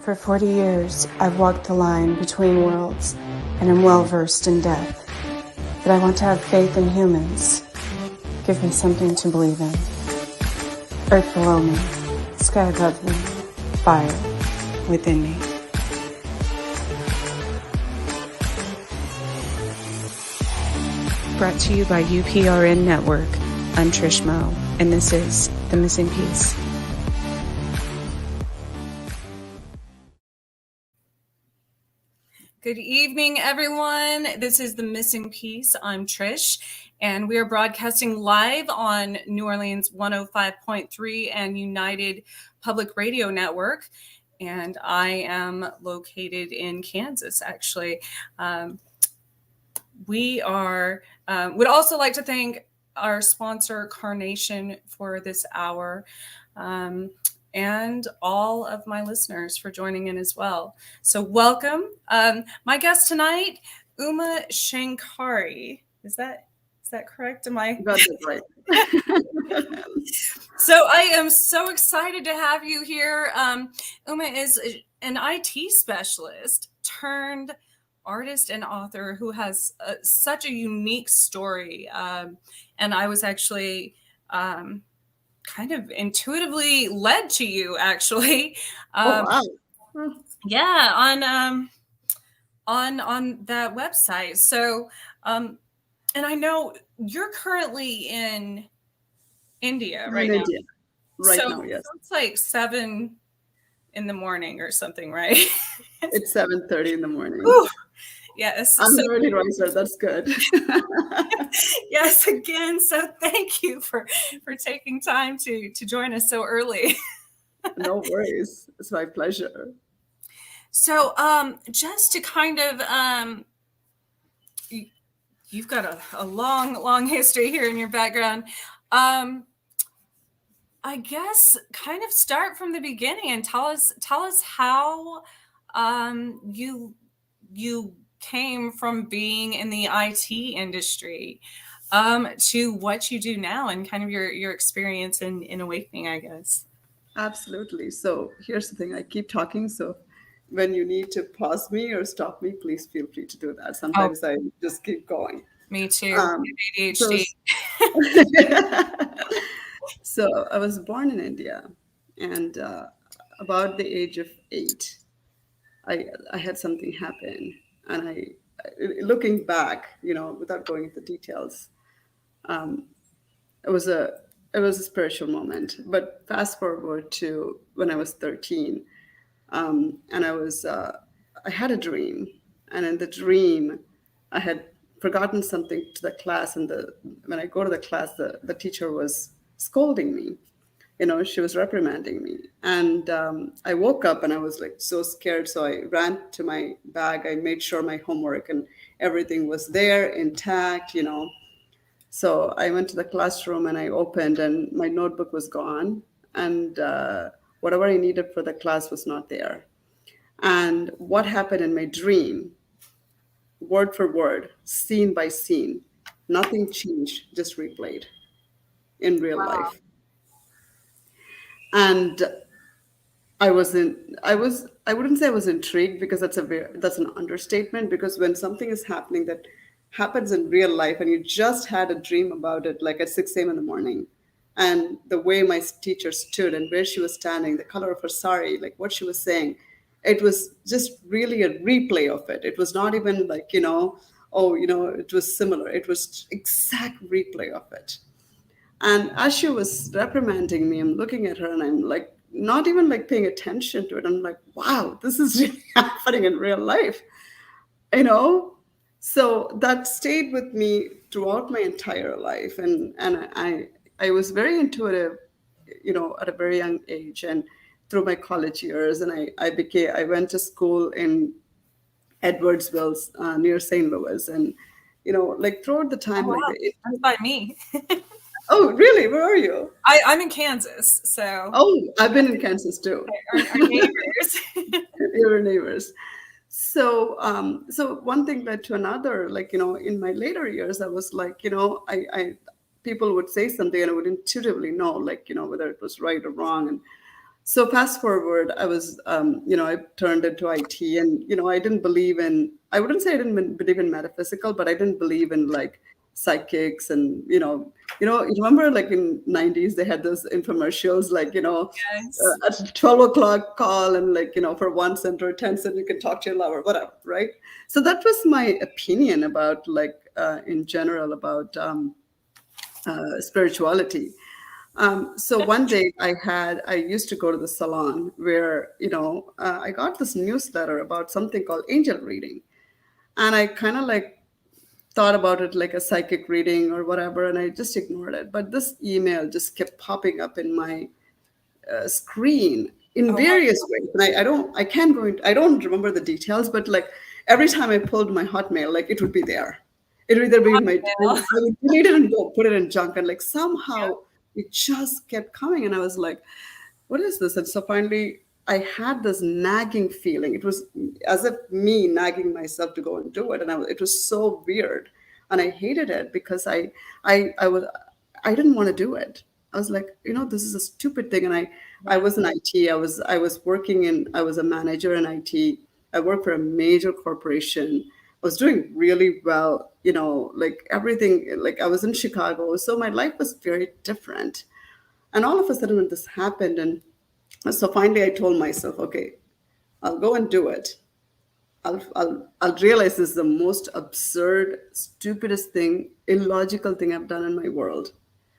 For 40 years, I've walked the line between worlds and am well versed in death. But I want to have faith in humans. Give me something to believe in. Earth below me, sky above me, fire within me. Brought to you by UPRN Network. I'm Trish Moe, and this is The Missing Piece. Good evening, everyone. This is The Missing Piece. I'm Trish, and we are broadcasting live on New Orleans 105.3 and United Public Radio Network. And I am located in Kansas, actually. We would also like to thank our sponsor, Carnation, for this hour, and all of my listeners for joining in as well. So welcome. My guest tonight, Uma Shankari. Is that correct? Am I? Got it right. So I am so excited to have you here. Uma is an IT specialist turned artist and author who has such a unique story. And I was actually kind of intuitively led to you, actually. Wow. Yeah, on that website. So, and I know you're currently in India right now. Now, yes. So it's like 7 in the morning or something, right? It's 7:30 in the morning. Ooh, yes. I'm an early riser. That's good. Yes, again. So thank you for taking time to join us so early. No worries. It's my pleasure. So just to kind of, you've got a long history here in your background. I guess kind of start from the beginning and tell us how you came from being in the IT industry to what you do now and kind of your experience in Awakening, I guess. Absolutely. So here's the thing. I keep talking. So when you need to pause me or stop me, please feel free to do that. Sometimes I just keep going. Me too. ADHD. So I was born in India, and about the age of 8, I had something happen, and looking back, without going into details, it was a spiritual moment. But fast forward to when I was 13, and I had a dream, and in the dream, I had forgotten something to the class, and when I go to the class, the teacher was scolding me. She was reprimanding me, and I woke up and I was like so scared. So I ran to my bag. I made sure my homework and everything was there intact. So I went to the classroom and I opened, and my notebook was gone, and whatever I needed for the class was not there. And what happened in my dream, word for word, scene by scene, nothing changed, just replayed in real life. And I wouldn't say I was intrigued, because that's an understatement, because when something is happening that happens in real life and you just had a dream about it, like at 6 a.m. in the morning, and the way my teacher stood and where she was standing, the color of her sari, like what she was saying, it was just really a replay of it. It was not even like, it was similar. It was exact replay of it. And as she was reprimanding me, I'm looking at her and I'm like, not even like paying attention to it. I'm like, wow, this is really happening in real life, So that stayed with me throughout my entire life. And I was very intuitive, at a very young age and through my college years. And I went to school in Edwardsville, near St. Louis. And, like throughout the time, That's by me. Oh, really? Where are you? I'm in Kansas, so. Oh, I've been in Kansas too. Our neighbors. Your neighbors. So one thing led to another. Like, in my later years, I was like, people would say something and I would intuitively know, like, whether it was right or wrong. And So fast forward, I was, I turned into IT, and I didn't believe in. I wouldn't say I didn't believe in metaphysical, but I didn't believe in like psychics, and you remember like in '90s they had those infomercials, like Yes. at 12 o'clock call, and like for 1 cent or 10 cent you can talk to your lover, whatever, right? So that was my opinion about like in general about spirituality. So one day I used to go to the salon where, I got this newsletter about something called angel reading. And I kind of like thought about it like a psychic reading or whatever, and I just ignored it. But this email just kept popping up in my screen in Oh my various ways. And I can't go into, I don't remember the details, but like every time I pulled my Hotmail, like it would be there. It would either be in my, God. I would delete it and go put it in junk. And like Yeah. somehow it just kept coming. And I was like, what is this? And so finally, I had this nagging feeling. It was as if me nagging myself to go and do it, and it was so weird, and I hated it because I was, I didn't want to do it. I was like, this is a stupid thing, and I Yeah. was in IT. I was working in. I was a manager in IT. I worked for a major corporation. I was doing really well, like everything. Like I was in Chicago, so my life was very different. And all of a sudden, when this happened, and so finally I told myself, okay, I'll go and do it. I'll realize this is the most absurd, stupidest thing, illogical thing I've done in my world.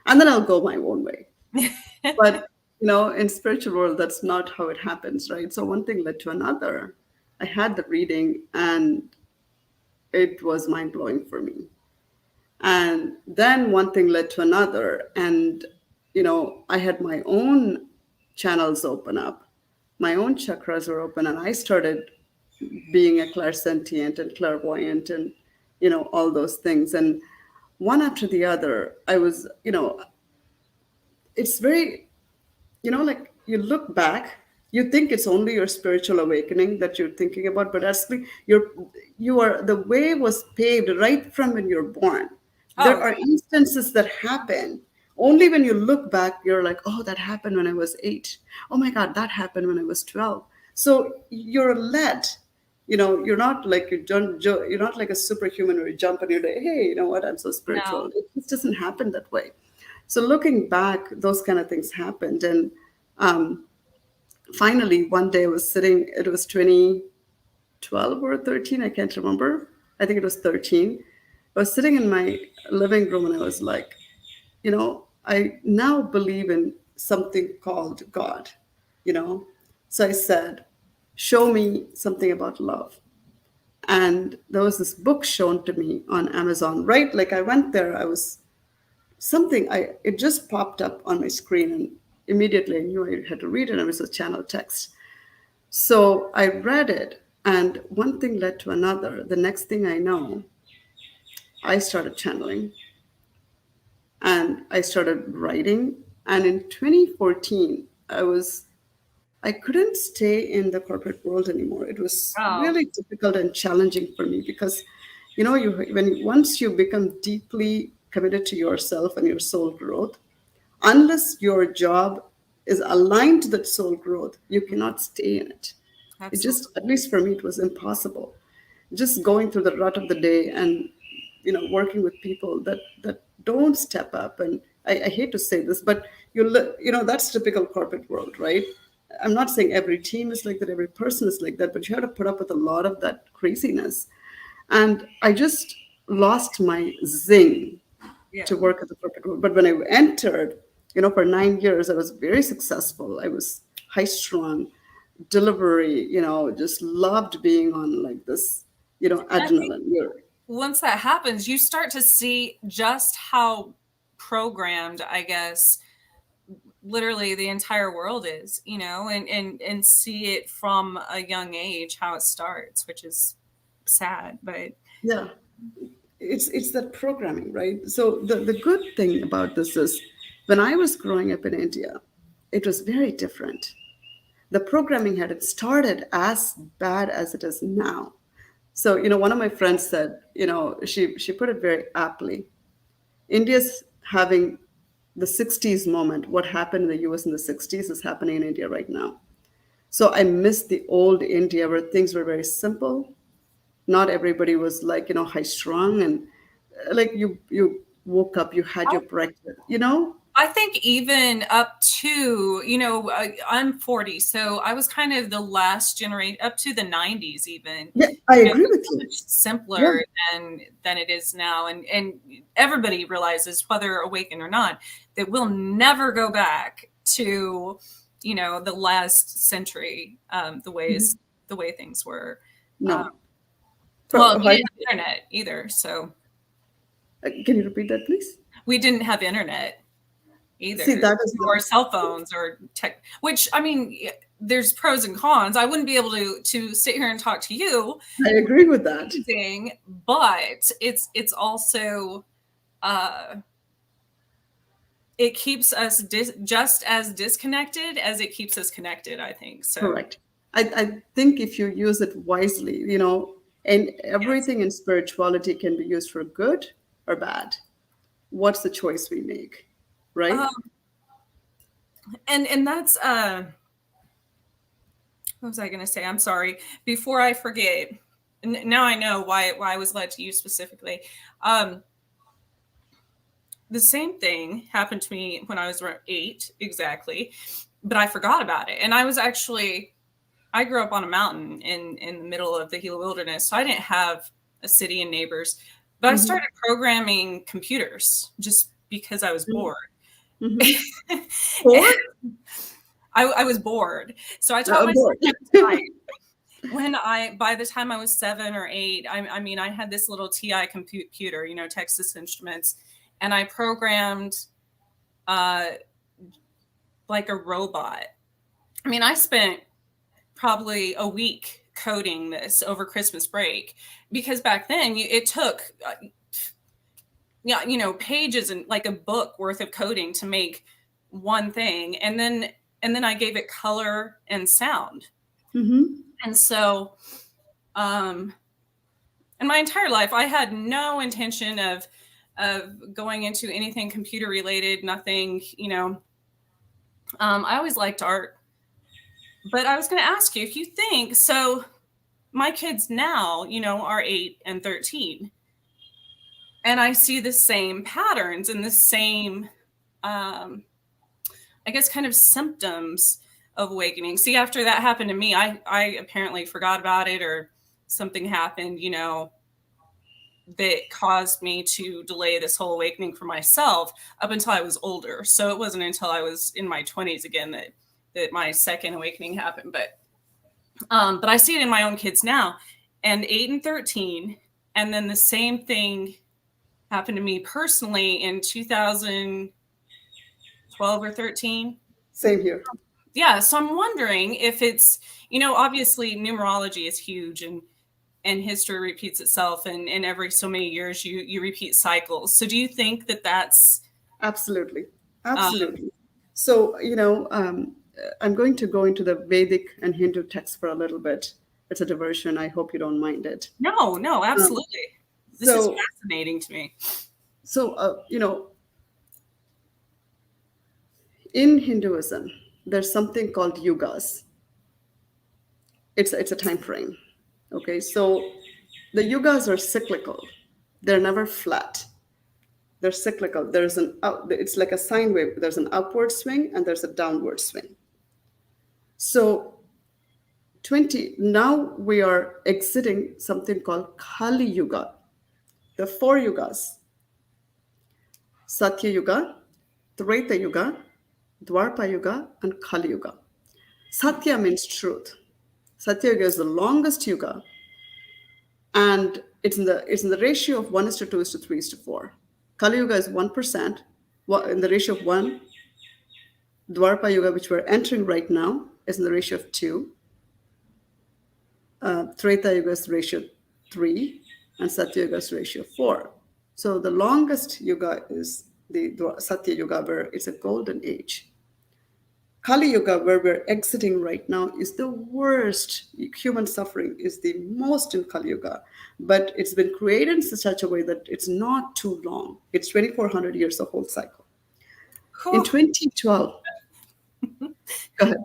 And then I'll go my own way. But, in spiritual world, that's not how it happens, right? So one thing led to another. I had the reading and it was mind blowing for me. And then one thing led to another. And, I had my own channels open up, my own chakras were open, and I started being a clairsentient and clairvoyant and, all those things. And one after the other, I was, it's very, like you look back, you think it's only your spiritual awakening that you're thinking about, but actually the way was paved right from when you're born. Oh There are instances that happen only when you look back, you're like, oh, that happened when I was 8. Oh my God, that happened when I was 12. So you're led, you're not like you're not like a superhuman where you jump and you're like, hey, you know what, I'm so spiritual. no. It just doesn't happen that way. So looking back, those kind of things happened. And finally, one day I was sitting, it was 2012 or 13, I can't remember. I think it was 13. I was sitting in my living room and I was like, I now believe in something called God, you know? So I said, show me something about love. And there was this book shown to me on Amazon, right? Like I went there, I was something it just popped up on my screen, and immediately I knew I had to read it, and it was a channel text. So I read it, and one thing led to another. The next thing I know, I started channeling and I started writing. And in 2014, I couldn't stay in the corporate world anymore. It was Oh, really difficult and challenging for me because, once you become deeply committed to yourself and your soul growth, unless your job is aligned to that soul growth, you cannot stay in it. It just, absolutely. at least for me, it was impossible. Just going through the rut of the day and, working with people that don't step up. And I hate to say this, but that's typical corporate world, right? I'm not saying every team is like that, every person is like that, but you have to put up with a lot of that craziness. And I just lost my zing Yeah. to work at the corporate world. But when I entered, for 9 years, I was very successful. I was high strung, delivery, just loved being on like this, And I think adrenaline. once that happens, you start to see just how programmed, I guess, literally the entire world is, and see it from a young age how it starts, which is sad, but Yeah, it's that programming, right? So the good thing about this is when I was growing up in India, it was very different. The programming had it started as bad as it is now. So, one of my friends said, she put it very aptly. India's having the 60s moment, what happened in the US in the 60s is happening in India right now. So I miss the old India where things were very simple. Not everybody was like, high strung, and like you woke up, you had your breakfast. I think even up to, I'm 40, so I was kind of the last generation up to the 90s even. Yeah, I It agree was with so you. much Yeah, simpler than it is now. And everybody realizes, whether awakened or not, that we'll never go back to, the last century, the way things were. Um, no. well, we Hi, didn't have internet either, so can you repeat that, please? we didn't have internet See, either, that is or the. cell phones or tech, which, I mean, there's pros and cons. I wouldn't be able to sit here and talk to you, I agree with that. thing, but it's also, uh it keeps us just as disconnected as it keeps us connected, I think. So Correct. I think if you use it wisely, and yes. everything in spirituality can be used for good or bad. What's the choice we make, right? um and that's, what was I going to say? I'm sorry, before I forget. Now I know why I was led to you specifically. um the same thing happened to me when I was around 8 exactly, but I forgot about it. And I grew up on a mountain in the middle of the Gila Wilderness, so I didn't have a city and neighbors. But I Mm-hmm. started programming computers just because I was bored. Mm-hmm. Four? I was bored, so I taught myself Board. how to type. By the time I was 7 or 8, I mean, I had this little TI computer, Texas Instruments, and I programmed, uh, like a robot. I mean, I spent probably a week coding this over Christmas break, because back then it took, yeah, pages and like a book worth of coding to make one thing, and then I gave it color and sound. Mm-hmm. And so, um, in my entire life, I had no intention of going into anything computer related. Nothing, I always liked art. But I was going to ask you if you think so. My kids now, are 8 and 13, and I see the same patterns and the same, um, I guess, kind of symptoms of awakening. See, after that happened to me, I apparently forgot about it, or something happened, that caused me to delay this whole awakening for myself up until I was older. So it wasn't until I was in my 20s again that my second awakening happened. But I see it in my own kids now, and 8 and 13, and then the same thing happened to me personally in 2012 or 13. Same here. Yeah, so I'm wondering if it's, obviously numerology is huge, and history repeats itself, and every so many years you repeat cycles. So do you think that that's, Absolutely. uh, Absolutely. So, I'm going to go into the Vedic and Hindu text for a little bit. It's a diversion. I hope you don't mind it. no, no, Um, absolutely. This is so, fascinating to me. in Hinduism, there's something called yugas. It's a time frame. Okay, so the yugas are cyclical. They're never flat. They're cyclical. It's like a sine wave. There's an upward swing and there's a downward swing. So 20, now we are exiting something called Kali Yuga. The four yugas: Satya Yuga, Treta Yuga, Dwarpa Yuga, and Kali Yuga. Satya means truth. Satya Yuga is the longest yuga, and it's in the ratio of 1:2:3:4. Kali Yuga is 1%, in the ratio of 1. Dwarpa Yuga, which we're entering right now, is in the ratio of 2. Treta Yuga is ratio 3, and Satya Yuga is ratio 4. So the longest yuga is the Satya Yuga, where it's a golden age. Kali Yuga, where we're exiting right now, is the worst. Human suffering is the most in Kali Yuga, but it's been created in such a way that it's not too long. It's 2,400 years, the whole cycle. In Whew. 2012, go ahead.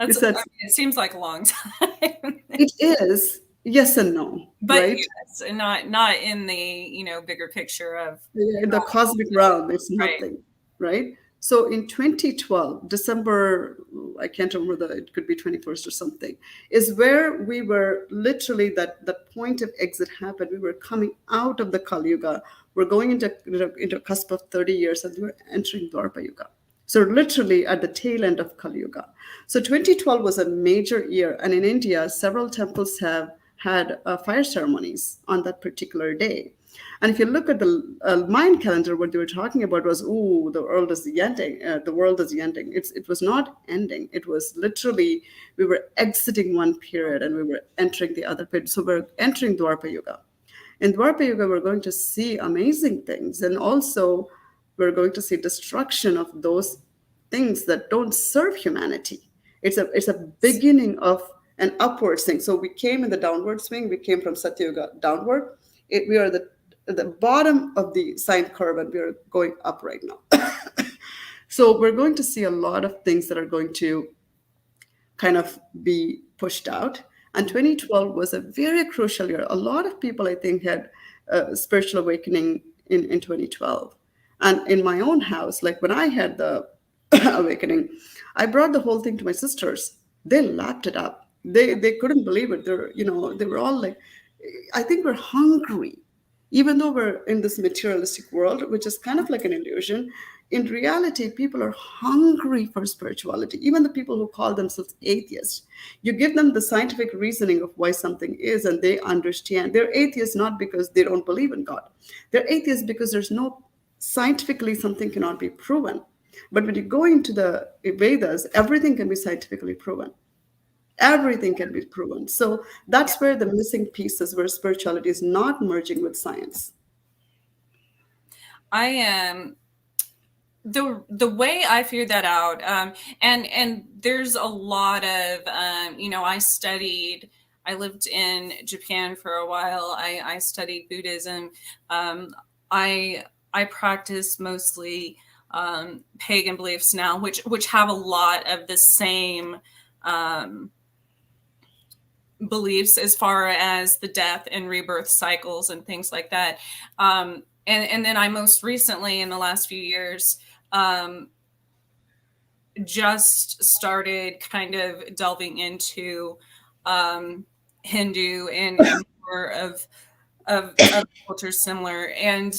You That's, I said mean, it seems like a long time. it is yes and no, But right? yes, and not in the, bigger picture of In the how cosmic realm, it's right. nothing, right? So in 2012, December, I can't remember it could be 21st or something, is where we were literally that point of exit happened. We were coming out of the Kali Yuga. We're going into a cusp of 30 years and we're entering Dwarpa Yuga. So literally at the tail end of Kali Yuga. So 2012 was a major year, and in India, several temples have had fire ceremonies on that particular day. And if you look at the Mayan calendar, what they were talking about was, "Ooh, the world is ending. The world is ending." It was not ending. It was literally we were exiting one period and we were entering the other period. So we're entering Dwarpa Yuga. In Dwarpa Yuga, we're going to see amazing things, and also we're going to see destruction of those things that don't serve humanity. It's a beginning of an upward thing. So we came in the downward swing. We came from Satya Yuga downward. We are the bottom of the sine curve, and we are going up right now. So we're going to see a lot of things that are going to kind of be pushed out. And 2012 was a very crucial year. A lot of people, I think, had a spiritual awakening in 2012. And in my own house, like when I had the awakening, I brought the whole thing to my sisters. They lapped it up. They couldn't believe it. They were all like, I think we're hungry even though we're in this materialistic world, which is kind of like an illusion, in reality, people are hungry for spirituality. Even the people who call themselves atheists, you give them the scientific reasoning of why something is, and they understand. They're atheists not because they don't believe in God. They're atheists because there's no scientifically something cannot be proven. But when you go into the Vedas, everything can be scientifically proven. Everything can be proven. So Yeah. that's where the missing piece is, where spirituality is not merging with science. I am the way I figured that out, and there's a lot of, I lived in Japan for a while. I studied Buddhism. Um, I practice mostly pagan beliefs now, which have a lot of the same um, beliefs as far as the death and rebirth cycles and things like that. And then I most recently, in the last few years, um, just started kind of delving into um, Hindu and more of cultures similar. And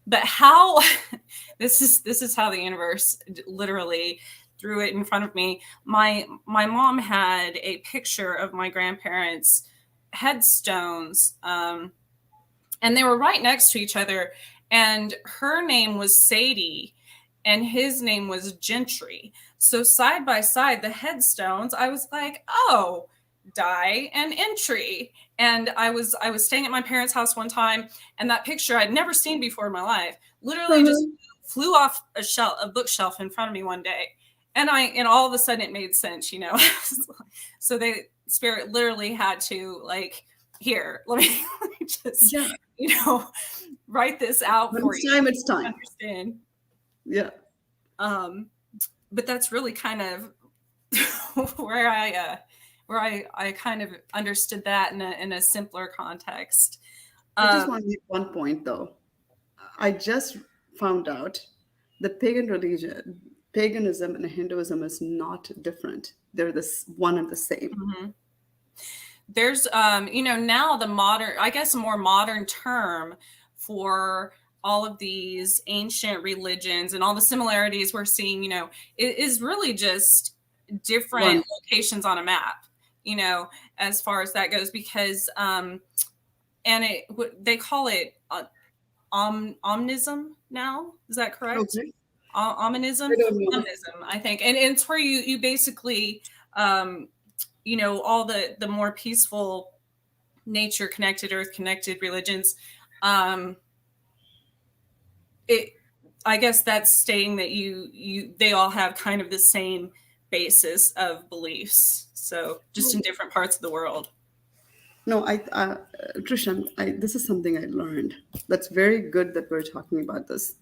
but how this is how the universe literally threw it in front of me. My mom had a picture of my grandparents' headstones, and they were right next to each other. And her name was Sadie, and his name was Gentry. So side by side, the headstones, I was like, oh, die and entry. And I was staying at my parents' house one time, and that picture I'd never seen before in my life literally just Mhm. flew off a bookshelf in front of me one day. And all of a sudden it made sense. So they spirit literally had to, like, here, let me just, Yeah, you know, write this out when for it's you time, it's to time. understand. Yeah, Um, but that's really kind of where I kind of understood that in a simpler context. I just Um, want to make one point though. I just found out the paganism and Hinduism is not different. They're this one and the same. mhm. There's now the modern, I guess, a more modern term for all of these ancient religions and all the similarities we're seeing, is really just different One. locations on a map, as far as that goes, because and they call it omnism now. Is that correct? Okay. I Ominism, don't know. ominism, I think, and it's where you basically, um, all the more peaceful, nature connected, earth connected religions. Um, it, I guess that's stating that they all have kind of the same basis of beliefs. So just in different parts of the world. No, Trishan, this is something I learned. That's very good that we're talking about this.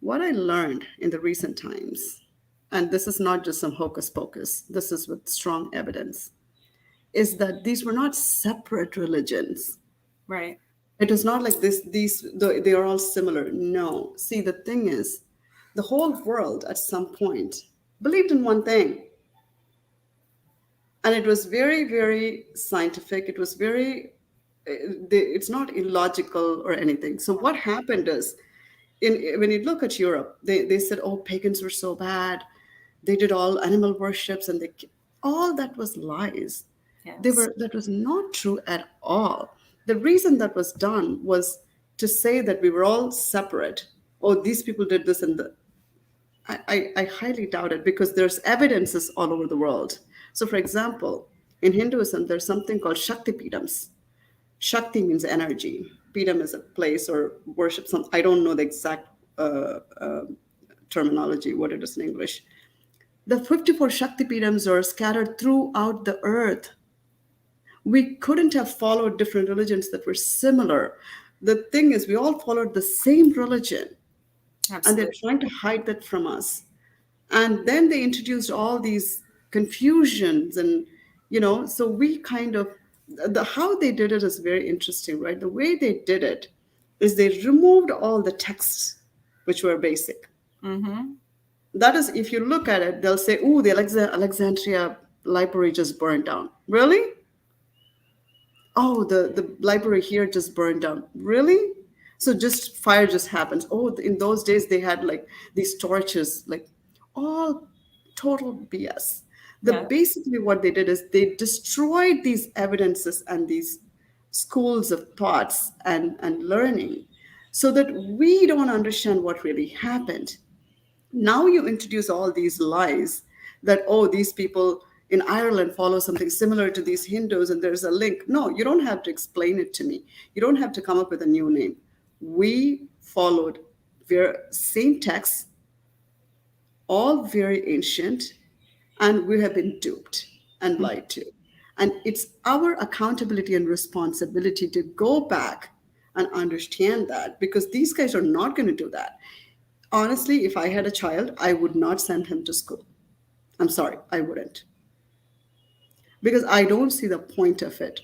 What I learned in the recent times, and this is not just some hocus pocus, this is with strong evidence, is that these were not separate religions. Right. It is not like they are all similar. No. See, the thing is, the whole world at some point believed in one thing. And it was very, very scientific. It was very, it's not illogical or anything. So what happened is, when you look at Europe, they said, oh, pagans were so bad. They did all animal worships and all that was lies. Yes. That was not true at all. The reason that was done was to say that we were all separate. Oh, these people did this and I highly doubt it because there's evidences all over the world. So, for example, in Hinduism, there's something called Shakti Pidams. Shakti means energy. Pidam is a place or worship. I don't know the exact terminology, what it is in English. The 54 Shakti Pidams are scattered throughout the earth. We couldn't have followed different religions that were similar. The thing is, we all followed the same religion, and they're Absolutely. trying to hide that from us. And then they introduced all these confusions, and so we kind of how they did it is very interesting, right? The way they did it is they removed all the texts which were basic. Mm-hmm. That is, if you look at it, they'll say, "Oh, the Alexandria library just burned down." Really? Oh, the library here just burned down. Really? So just fire just happens. Oh, in those days they had like these torches, like all total BS. The Yeah. basically what they did is they destroyed these evidences and these schools of thoughts and learning so that we don't understand what really happened. Now you introduce all these lies that, oh, these people in Ireland follow something similar to these Hindus and there's a link. No, you don't have to explain it to me. You don't have to come up with a new name. We followed same texts, all very ancient, and we have been duped and lied to. And it's our accountability and responsibility to go back and understand that, because these guys are not going to do that. Honestly, if I had a child, I would not send him to school. I'm sorry, I wouldn't. Because I don't see the point of it.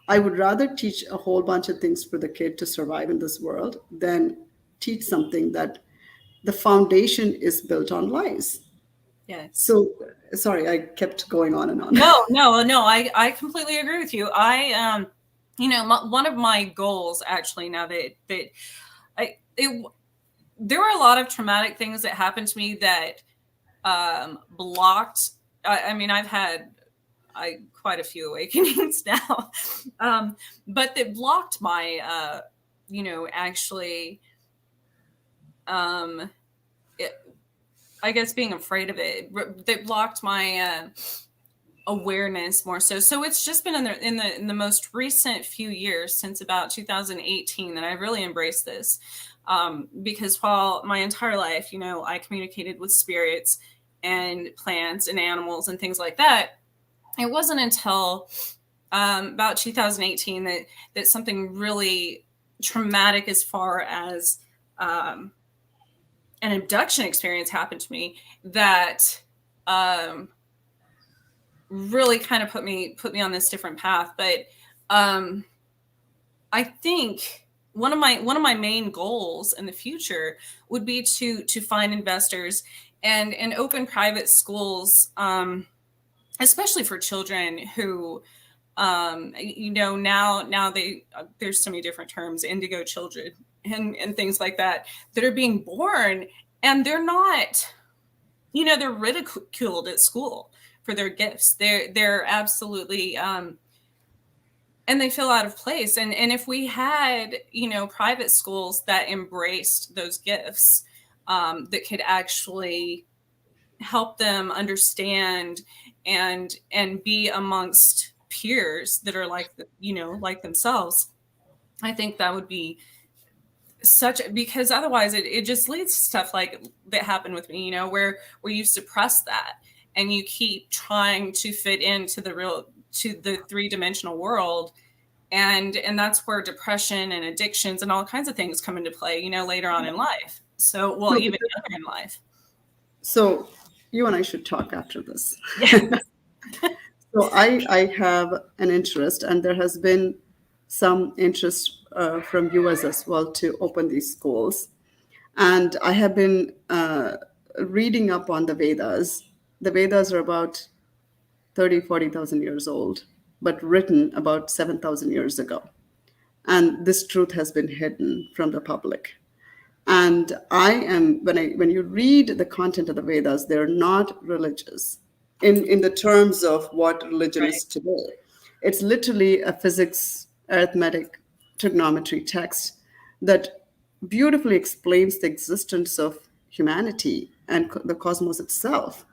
I would rather teach a whole bunch of things for the kid to survive in this world than teach something that the foundation is built on lies. Yes. So, sorry, I kept going on and on. No, no, no. I completely agree with you. One of my goals actually now that I it there were a lot of traumatic things that happened to me that blocked. I mean, I've had quite a few awakenings now, but that blocked my actually um, it, I guess being afraid of it that blocked my awareness more so. So it's just been in the most recent few years since about 2018 that I really embraced this. Because while my entire life, I communicated with spirits and plants and animals and things like that, it wasn't until about 2018 that something really traumatic as far as an abduction experience happened to me that um, really kind of put me on this different path. But um, I think one of my main goals in the future would be to find investors and open private schools, especially for children who now they there's so many different terms, indigo children and things like that are being born, and they're not, they're ridiculed at school for their gifts. They're absolutely and they feel out of place. And if we had, private schools that embraced those gifts, that could actually help them understand and be amongst peers that are like themselves, I think that would be because otherwise it just leads to stuff like that happened with me, where you suppress that and you keep trying to fit into the three-dimensional world, and that's where depression and addictions and all kinds of things come into play, later on in life. So, well, No, even because, younger in life. so you and I should talk after this. Yeah. So I have an interest, and there has been some interest from US as well to open these schools. And I have been reading up on the Vedas. The Vedas are about 30, 40,000 years old, but written about 7,000 years ago. And this truth has been hidden from the public. And I am when you read the content of the Vedas, they're not religious in the terms of what religion Right. is today. It's literally a physics, arithmetic, trigonometry text that beautifully explains the existence of humanity and the cosmos itself.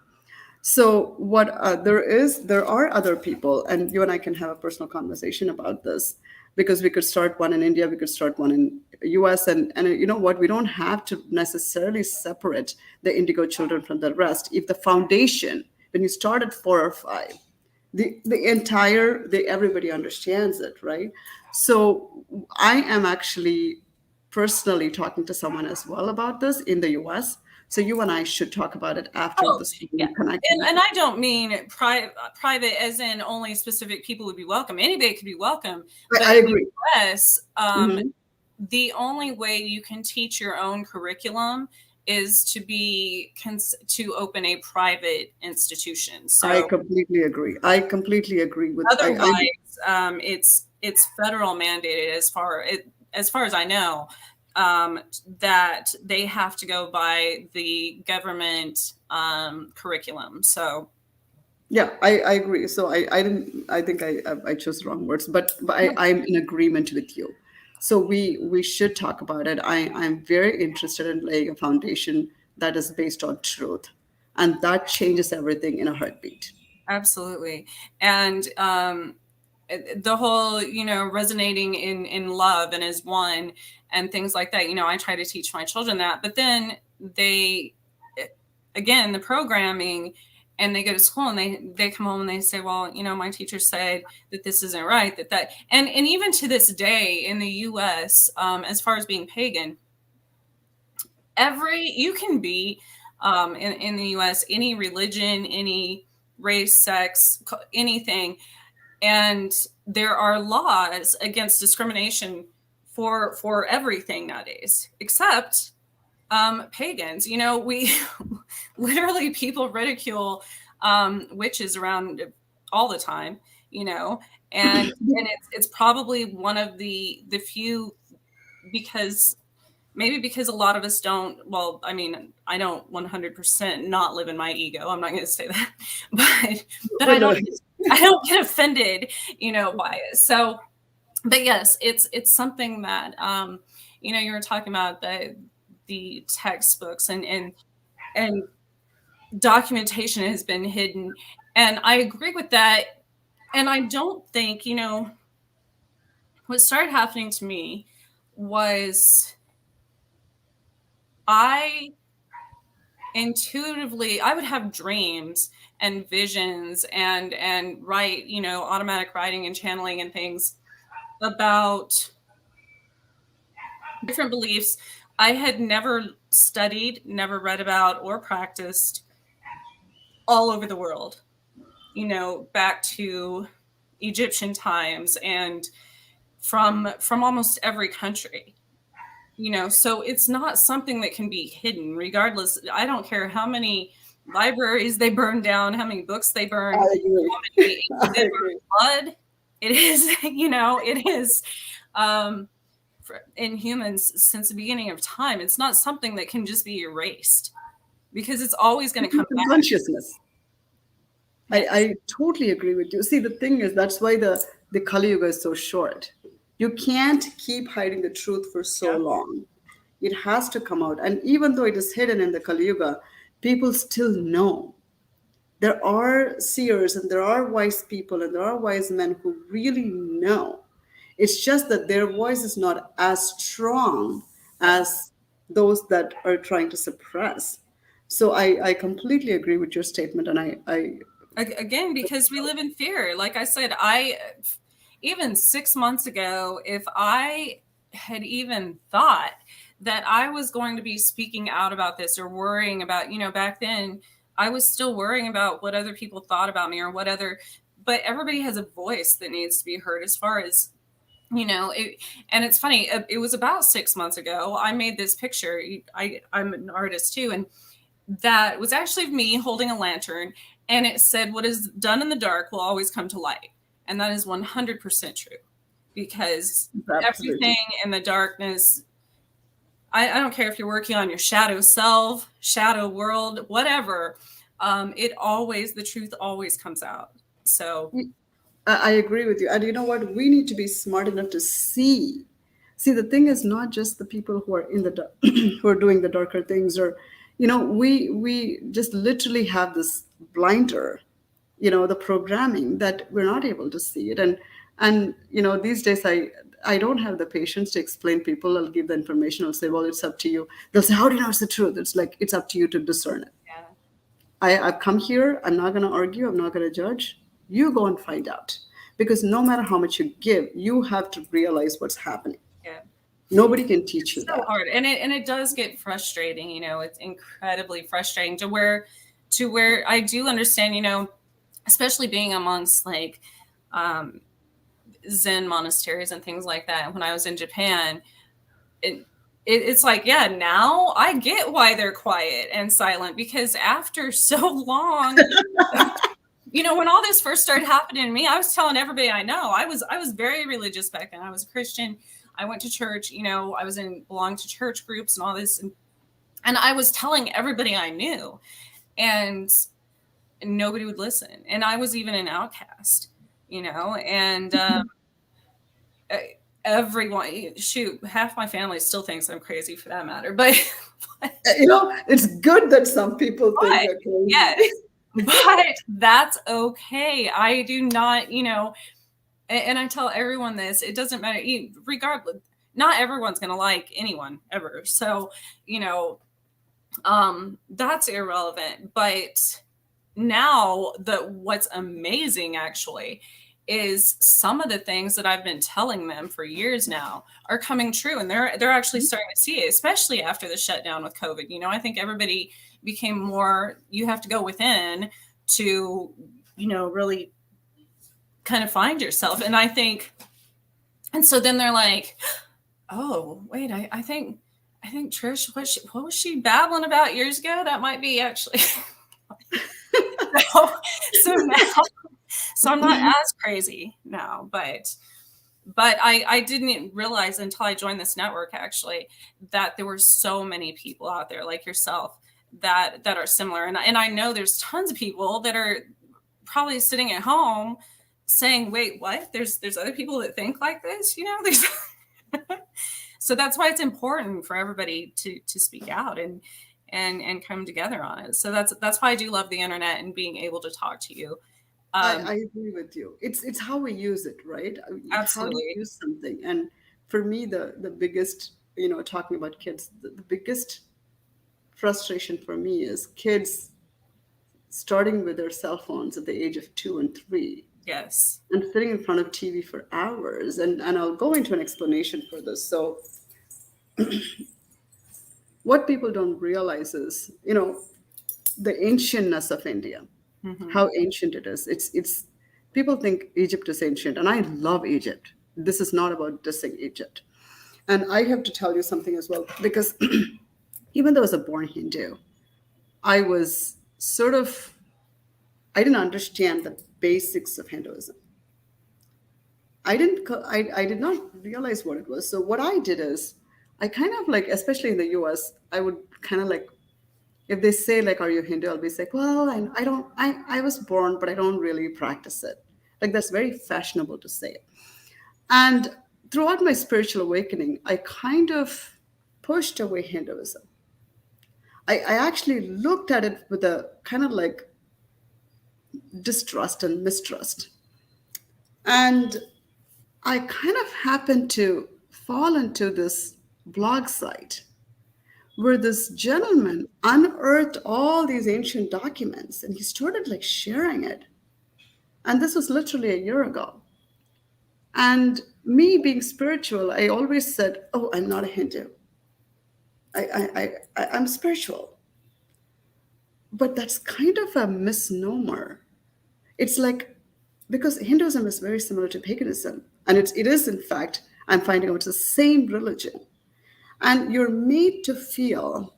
So what there are other people, and you and I can have a personal conversation about this, because we could start one in India, we could start one in US, and you know what, we don't have to necessarily separate the indigo children from the rest. If the foundation, when you start at 4 or 5, the entire the everybody understands it, right? So I am actually personally talking to someone as well about this in the US. So you and I should talk about it after Oh, the school yeah. connecting. And I don't mean private as in only specific people would be welcome. Anybody could be welcome. But I in the agree. US, Hmm. the only way you can teach your own curriculum is to open a private institution. I So completely agree. I completely agree with I otherwise, it's federal mandated as far as I know, that they have to go by the government curriculum. So yeah, I agree. So I didn't I think I chose the wrong words, but I'm in agreement with you. So we should talk about it. I'm very interested in laying a foundation that is based on truth. And that changes everything in a heartbeat. absolutely, and the whole resonating in love and as one and things like that. I try to teach my children that, but then they again the programming, and they go to school and they come home and they say, well, my teacher said that this isn't right, that and even to this day in the US, as far as being pagan, you can be in the US any religion, any race, sex, anything, and there are laws against discrimination for everything nowadays except pagans. We literally people ridicule witches around all the time, you know and it's probably one of the few, because maybe because a lot of us don't, well, I mean, I don't 100% not live in my ego, I'm not going to say that, but But I no, don't get offended, by it. So, but yes, it's something that you were talking about the textbooks and documentation has been hidden, and I agree with that. And I don't think, what started happening to me was I intuitively I would have dreams and visions and write, automatic writing and channeling and things about different beliefs I had never studied, never read about or practiced, all over the world, back to Egyptian times and from almost every country. So it's not something that can be hidden regardless. I don't care how many libraries they burn down, how many books they burn, I agree. how many ink I they agree. burn, blood. It is, it is, um, in humans since the beginning of time. It's not something that can just be erased because it's always going to come It's back. consciousness. Yes. I totally agree with you. See, the thing is, that's why the Kali Yuga is so short. You can't keep hiding the truth for so Yeah. long. It has to come out. And even though it is hidden in the Kali Yuga, people still know. There are seers and there are wise people and there are wise men who really know. It's just that their voice is not as strong Yeah. as those that are trying to suppress. So I completely agree with your statement, and I Again, because we live in fear. Like I said, even 6 months ago, if I had even thought that I was going to be speaking out about this or worrying about, back then I was still worrying about what other people thought about me or what other, but everybody has a voice that needs to be heard as far as, and it's funny, it was about 6 months ago. I made this picture. I'm an artist too. And that was actually me holding a lantern, and it said, "What is done in the dark will always come to light." And that is 100% true, because everything Absolutely. in the darkness, I don't care if you're working on your shadow self, shadow world, whatever, the truth always comes out. So, I agree with you. And you know what? We need to be smart enough to see. See, the thing is not just the people who are in the who are doing the darker things, or, we just literally have this blinder, the programming that we're not able to see it. And these days I don't have the patience to explain people. I'll give the information. I'll say, well, it's up to you. They'll say, how do you know it's the truth? It's like it's up to you to discern it. yeah, I've come here. I'm not going to argue. I'm not going to judge. You go and find out. Because no matter how much you give, you have to realize what's happening. yeah. Nobody can teach you It's so that. hard, and it does get frustrating. It's incredibly frustrating to where I do understand. Especially being amongst like um, Zen monasteries and things like that. When I was in Japan, it's like, yeah, now I get why they're quiet and silent, because after so long, when all this first started happening to me, I was telling everybody I know. I was very religious back then. I was a Christian. I went to church. I was in belonged to church groups and all this, and I was telling everybody I knew, and nobody would listen. And I was even an outcast, and uh, everyone, shoot, half my family still thinks I'm crazy for that matter. But, but, It's good that some people think but you're crazy. yes, but that's okay. I do not, and I tell everyone this, it doesn't matter, regardless, not everyone's going to like anyone ever. So, that's irrelevant. But now what's amazing actually is some of the things that I've been telling them for years now are coming true, and they're actually starting to see it, especially after the shutdown with COVID. I think everybody became more, you have to go within to, really kind of find yourself. And I think, and so then they're like, oh, wait, I think Trish, what was she babbling about years ago? That might be actually so now, so I'm not as crazy now, but I didn't realize until I joined this network actually that there were so many people out there like yourself that are similar, and I know there's tons of people that are probably sitting at home saying, wait, what? There's other people that think like this, there's so that's why it's important for everybody to speak out and come together on it. So that's why I do love the internet and being able to talk to you. I um agree with you. It's how we use it, right? How do you Absolutely. use something? And for me, the biggest, talking about kids, the biggest frustration for me is kids starting with their cell phones at the age of 2 and 3 Yes. and sitting in front of TV for hours. And I'll go into an explanation for this. So what people don't realize is, the ancientness of India, Hmm. how ancient it is. It's people think Egypt is ancient, and I love Egypt. This is not about dissing Egypt. And I have to tell you something as well, because even though I was a born Hindu, I was sort of I didn't understand the basics of Hinduism. I did not realize what it was. So what I did is I kind of like, especially in the US, I would kind of like, if they say like, are you Hindu? I'll be like, well, I don't, I was born, but I don't really practice it. Like that's very fashionable to say. And throughout my spiritual awakening, I kind of pushed away Hinduism. I actually looked at it with a kind of like distrust and mistrust. And I kind of happened to fall into this blog site where this gentleman unearthed all these ancient documents and he started like sharing it. And this was literally a year ago. And me being spiritual, I always said, "Oh, I'm not a Hindu. I'm spiritual." But that's kind of a misnomer. It's like, because Hinduism is very similar to paganism, and it is in fact, I'm finding out, it's the same religion, and you're made to feel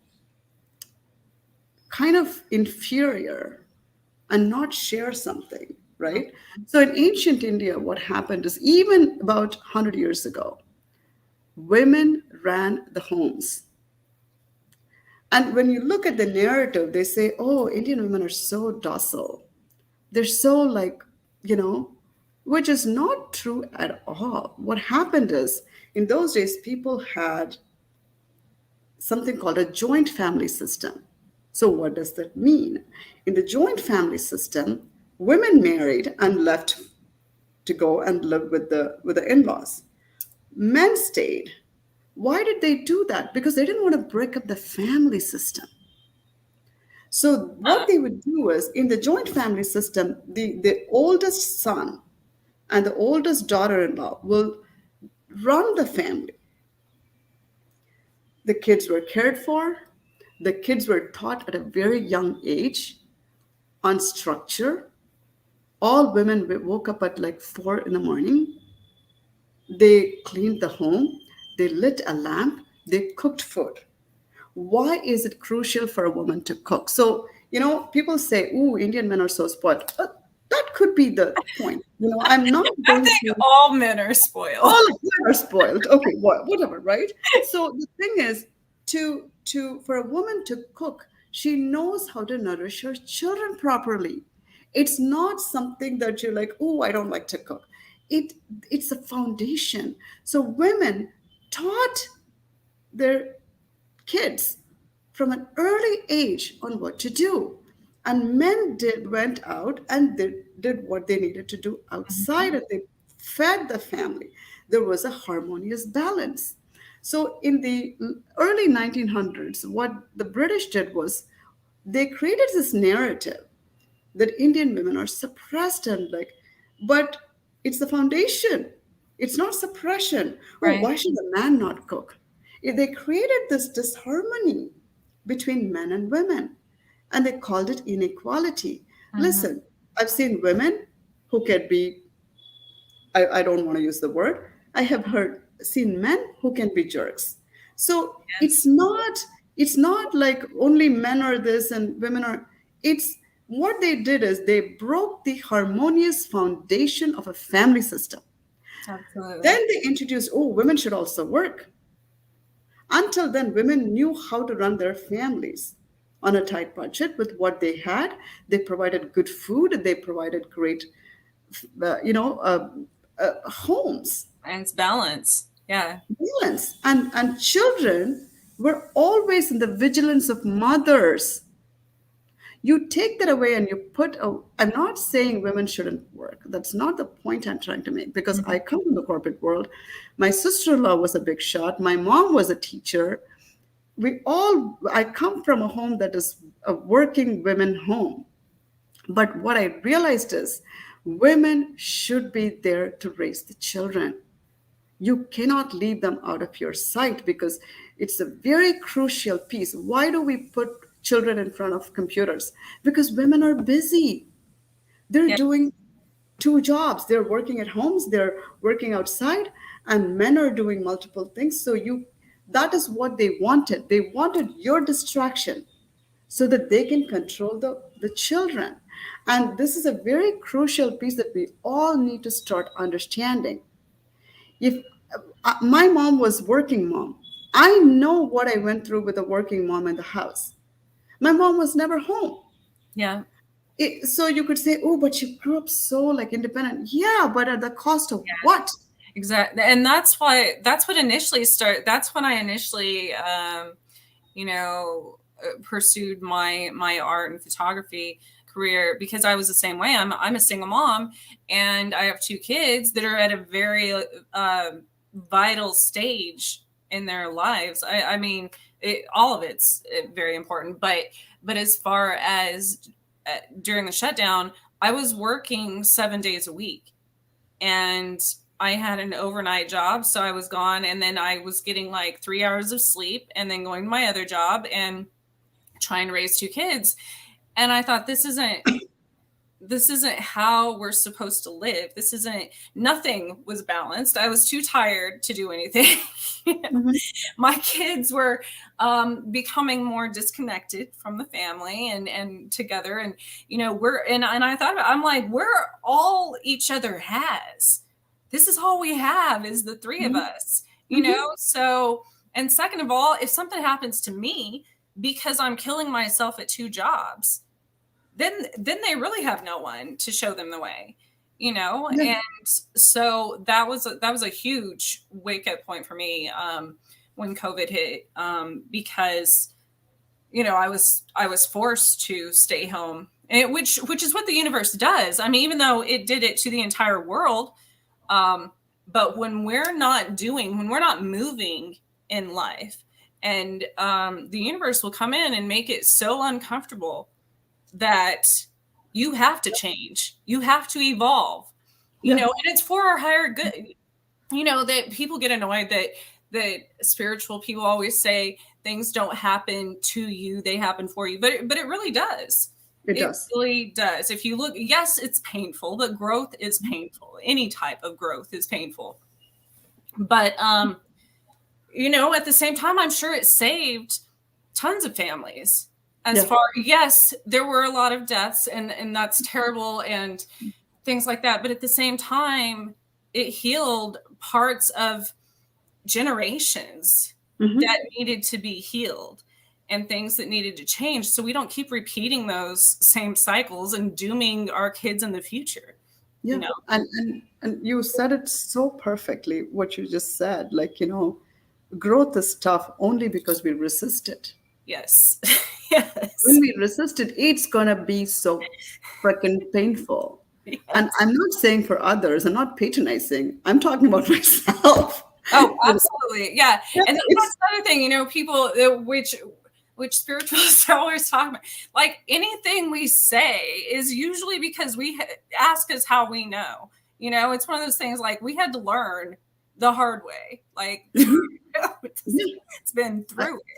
kind of inferior and not share something, right? So in ancient India, what happened is, even about 100 years ago, women ran the homes. And when you look at the narrative, they say, oh, Indian women are so docile. They're so like, you know, which is not true at all. What happened is, in those days, people had something called a joint family system. So, what does that mean? In the joint family system, women married and left to go and live with the in-laws. Men stayed. Why did they do that? Because they didn't want to break up the family system. So what they would do is, in the joint family system, the oldest son and the oldest daughter-in-law will run the family. The kids were cared for. The kids were taught at a very young age on structure. All women woke up at like 4 in the morning. They cleaned the home. They lit a lamp. They cooked food. Why is it crucial for a woman to cook? So, people say, "Ooh, Indian men are so spoiled." That could be the point. I'm not I going think to, all men are spoiled. all of them are spoiled. Okay, whatever, right? So the thing is, to for a woman to cook, she knows how to nourish her children properly. It's not something that you're like, "Oh, I don't like to cook." It it's a foundation. So women taught their kids from an early age on what to do. And men went out and did what they needed to do outside, and they fed the family. There was a harmonious balance. So in the early 1900s, what the British did was, they created this narrative that Indian women are suppressed, and like, but it's the foundation. It's not suppression. Oh, Right. why should a man not cook? They created this disharmony between men and women, and they called it inequality. Mhm. Listen, I've seen women who can be, I don't want to use the word, I have seen men who can be jerks. So it's Yes. not, it's not like only men are this and women are, it's, what they did is, they broke the harmonious foundation of a family system. Absolutely. Then they introduced, oh, women should also work. Until then, women knew how to run their families on a tight budget with what they had. They provided good food, they provided great uh, you know uh, homes, And it's balance. Yeah. balance, and children were always in the vigilance of mothers. You take that away and you put I'm not saying women shouldn't work. That's not the point I'm trying to make, because Mhm. I come from the corporate world. My sister-in-law was a big shot. My mom was a teacher. I come from a home that is a working women home. But what I realized is, women should be there to raise the children. You cannot leave them out of your sight, because it's a very crucial piece. Why do we put children in front of computers? Because women are busy. They're Yeah. doing two jobs. They're working at homes, they're working outside, and men are doing multiple things. So that is what they wanted. They wanted your distraction so that they can control the children. And this is a very crucial piece that we all need to start understanding. If my mom was working mom, I know what I went through with a working mom in the house. My mom was never home. Yeah. So you could say, oh, but she grew up so like independent. Yeah, but at the cost of what? Exactly. And that's what initially that's when I initially pursued my art and photography career, because I was the same way. I'm a single mom, and I have two kids that are at a very vital stage in their lives. I mean, all of it's very important, but as far as during the shutdown, I was working 7 days a week, and I had an overnight job, so I was gone, and then I was getting like 3 hours of sleep, and then going to my other job and trying to raise two kids. And I thought, this isn't how we're supposed to live. This isn't, nothing was balanced. I was too tired to do anything. Mhm. My kids were becoming more disconnected from the family and together. And, and I thought, I'm like, we're all each other has. This is all we have is the three of Mhm. us, Mhm. So, and second of all, if something happens to me because I'm killing myself at two jobs, then they really have no one to show them the way, Yeah, and so that was a huge wake up point for me, when COVID hit, because I was forced to stay home, which is what the universe does. I mean, even though it did it to the entire world, um, but when we're not moving in life, and the universe will come in and make it so uncomfortable that you have to change. You have to evolve. yeah, And it's for our higher good. That people get annoyed that spiritual people always say things don't happen to you, they happen for you. But it really does. it It does. really does. If you look, yes, it's painful, but growth is painful. Any type of growth is painful. But at the same time, I'm sure it saved tons of families. As Yeah, far, yes, there were a lot of deaths, and that's terrible, and things like that. But at the same time, it healed parts of generations hmm, that needed to be healed, and things that needed to change, so we don't keep repeating those same cycles and dooming our kids in the future. you yeah. know And you said it so perfectly. What you just said, like growth is tough only because we resist it. yes. When Yes. we resist it, it's gonna be so freaking painful. And Yes. I'm not saying for others. I'm not patronizing. I'm talking about myself. Oh, You know, absolutely. Yeah. yeah, And that's it's the other thing, people, which spiritualists are always talking about. Like, anything we say is usually because ask us how we know. It's one of those things, like, we had to learn the hard way. Like, yeah. it's been through it.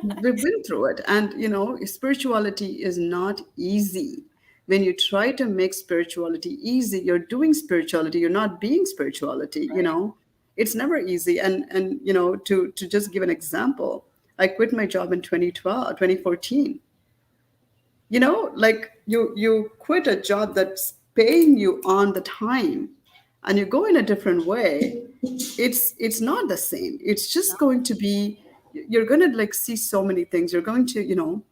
We've been through it. And, spirituality is not easy. When you try to make spirituality easy, you're doing spirituality, you're not being spirituality, Right. It's never easy. And to just give an example, I quit my job in 2012, 2014. Like you quit a job that's paying you on the time and you go in a different way. It's not the same. It's just going to be, you're going to like see so many things. You're going to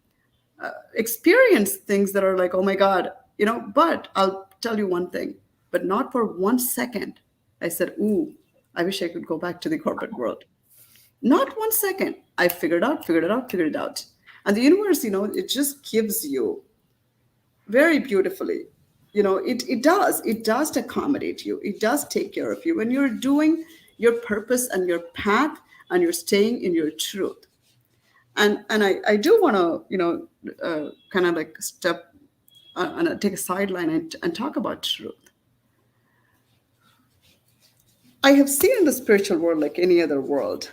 experience things that are like, oh my god. But I'll tell you one thing, but not for 1 second I said, ooh, I wish I could go back to the corporate world. Not 1 second. I figured it out. And the universe, it just gives you very beautifully. It does accommodate you. It does take care of you when you're doing your purpose and your path, and you're staying in your truth. And I do want to kind of like step and take a sideline and talk about truth. I have seen in the spiritual world, like any other world,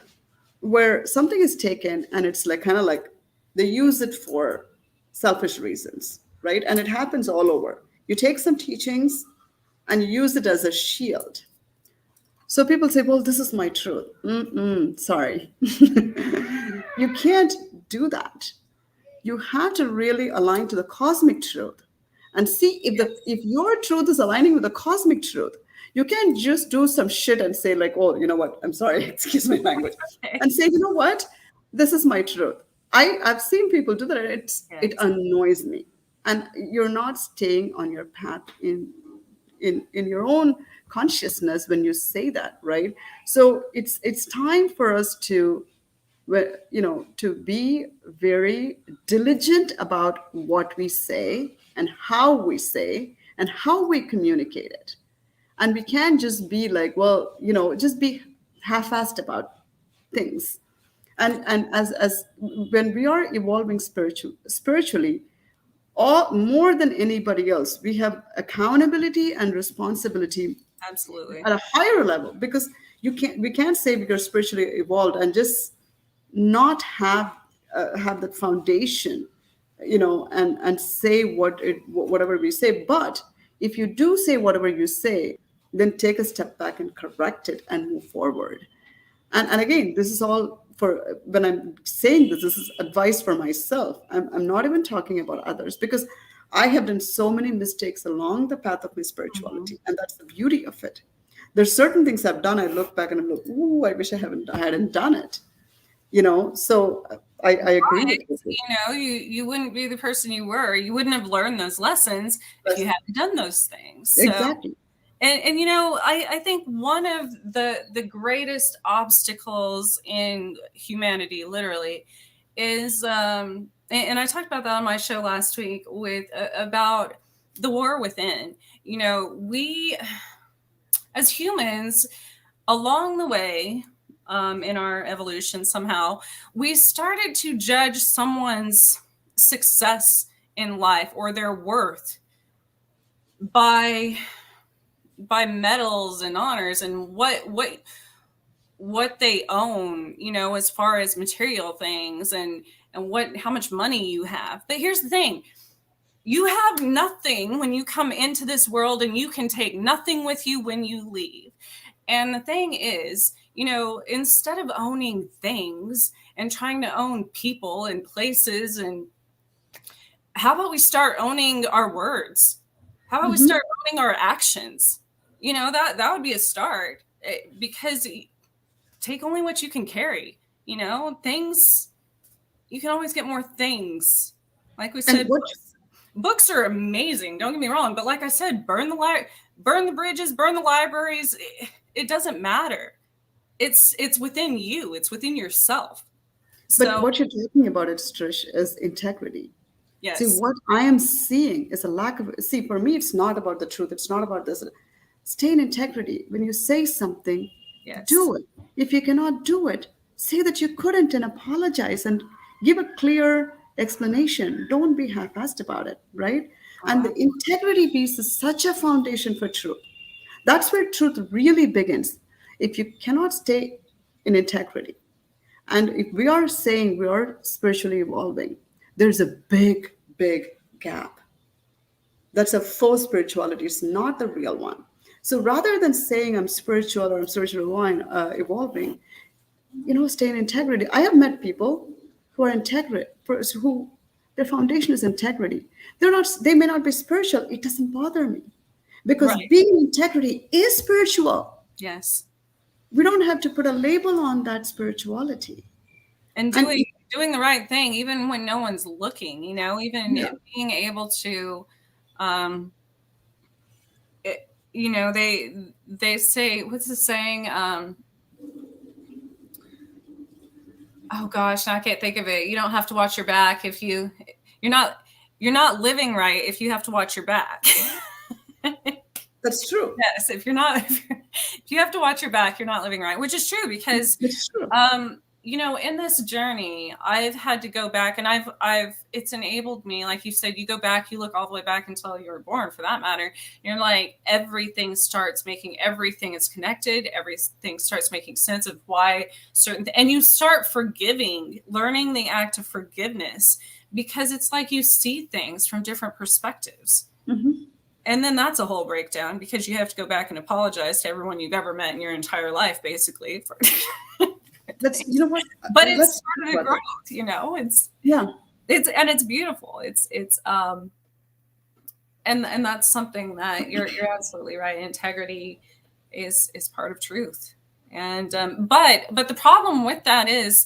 where something is taken and it's like kind of like they use it for selfish reasons, right? And it happens all over. You take some teachings and you use it as a shield. So people say, well, this is my truth. Mm-mm, sorry. You can't do that. You have to really align to the cosmic truth and see if Yes. your truth is aligning with the cosmic truth. You can't just do some shit and say like, oh, you know what, I'm sorry, excuse my language, Okay. and say, you know what, this is my truth. I've seen people do that, and it Yes. annoys me. And you're not staying on your path in your own consciousness when you say that, right? So it's time for us to to be very diligent about what we say and how we say and how we communicate it. And we can't just be like, well, just be half-assed about things. And as when we are evolving spiritually, all more than anybody else, we have accountability and responsibility Absolutely. at a higher level, because we can't say we are spiritually evolved and just not have that foundation, and say whatever we say. But if you do say whatever you say, then take a step back and correct it and move forward. And again, this is all for when I'm saying this is advice for myself. I'm not even talking about others, because I have done so many mistakes along the path of my Mhm. spirituality, and that's the beauty of it. There's certain things I've done, I look back and I'm like, ooh, I wish I hadn't done it. So I agree with Right. you. You wouldn't be the person you were. You wouldn't have learned those lessons if you That's hadn't done those things. So, exactly. and I think one of the greatest obstacles in humanity, literally, is and I talked about that on my show last week with about the war within. We as humans along the way, in our evolution, somehow we started to judge someone's success in life or their worth by medals and honors and what they own, as far as material things, and what how much money you have. But here's the thing: you have nothing when you come into this world, and you can take nothing with you when you leave. And the thing is, instead of owning things and trying to own people and places, and how about we start owning our words? How about we Hmm. start owning our actions? That would be a start. Because take only what you can carry. Things, you can always get more things. Like we And said, what books are amazing. Don't get me wrong, but like I said, burn the bridges, burn the libraries. It doesn't matter. It's within you. It's within yourself. but So what you're talking about, it, Trish, is integrity. See, yes, what I am seeing is a lack of. See, for me, it's not about the truth. It's not about this. Stay in integrity. When you say something, yes, do it. If you cannot do it, say that you couldn't and apologize and give a clear explanation. Don't be half-assed about it, right? And the integrity piece is such a foundation for truth. That's where truth really begins. If you cannot stay in integrity, and if we are saying we are spiritually evolving, there's a big, big gap. That's a faux spirituality. It's not the real one. So rather than saying I'm spiritual or I'm spiritually evolving, stay in integrity. I have met people who are integrate, who their foundation is integrity. They're not. They may not be spiritual. It doesn't bother me, because right, being in integrity is spiritual. yes, We don't have to put a label on that spirituality. and And doing the right thing even when no one's looking. Even yeah, being able to, um, it, they say, what's the saying? Oh gosh, I can't think of it. You don't have to watch your back if you're not you're not living right if you have to watch your back. that's true. Yes, if you have to watch your back, you're not living right, which is true because It's true. in this journey, I've had to go back, and it's enabled me, like you said, you go back, you look all the way back until you were born, for that matter. You're like, everything is connected, everything starts making sense of why and you start forgiving, learning the act of forgiveness, because it's like you see things from different perspectives. Hmm. And then that's a whole breakdown because you have to go back and apologize to everyone you've ever met in your entire life, basically. Let's. You know what? But it's Let's talk part of the about that. growth. Yeah. It's beautiful. And that's something that you're absolutely right. Integrity is part of truth. And but the problem with that is,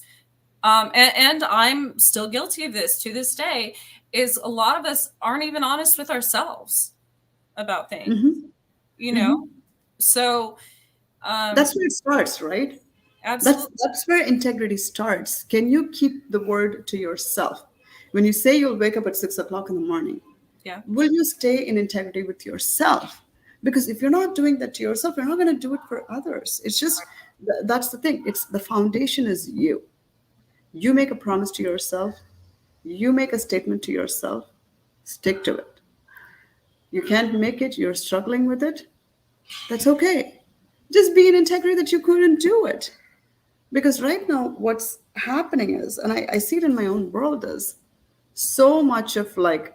and I'm still guilty of this to this day, is a lot of us aren't even honest with ourselves about things. Hmm. You know, Hmm. so um, That's where it starts, right? That's absolutely, that's where integrity starts. Can you keep the word to yourself? When you say you'll wake up at 6 o'clock in the morning, yeah, will you stay in integrity with yourself? Because if you're not doing that to yourself, you're not going to do it for others. It's just that's the thing. It's the foundation is you. You make a promise to yourself. You make a statement to yourself. Stick to it. You can't make it. You're struggling with it. That's okay. Just be in integrity that you couldn't do it. Because right now, what's happening is, and I see it in my own world, is so much of like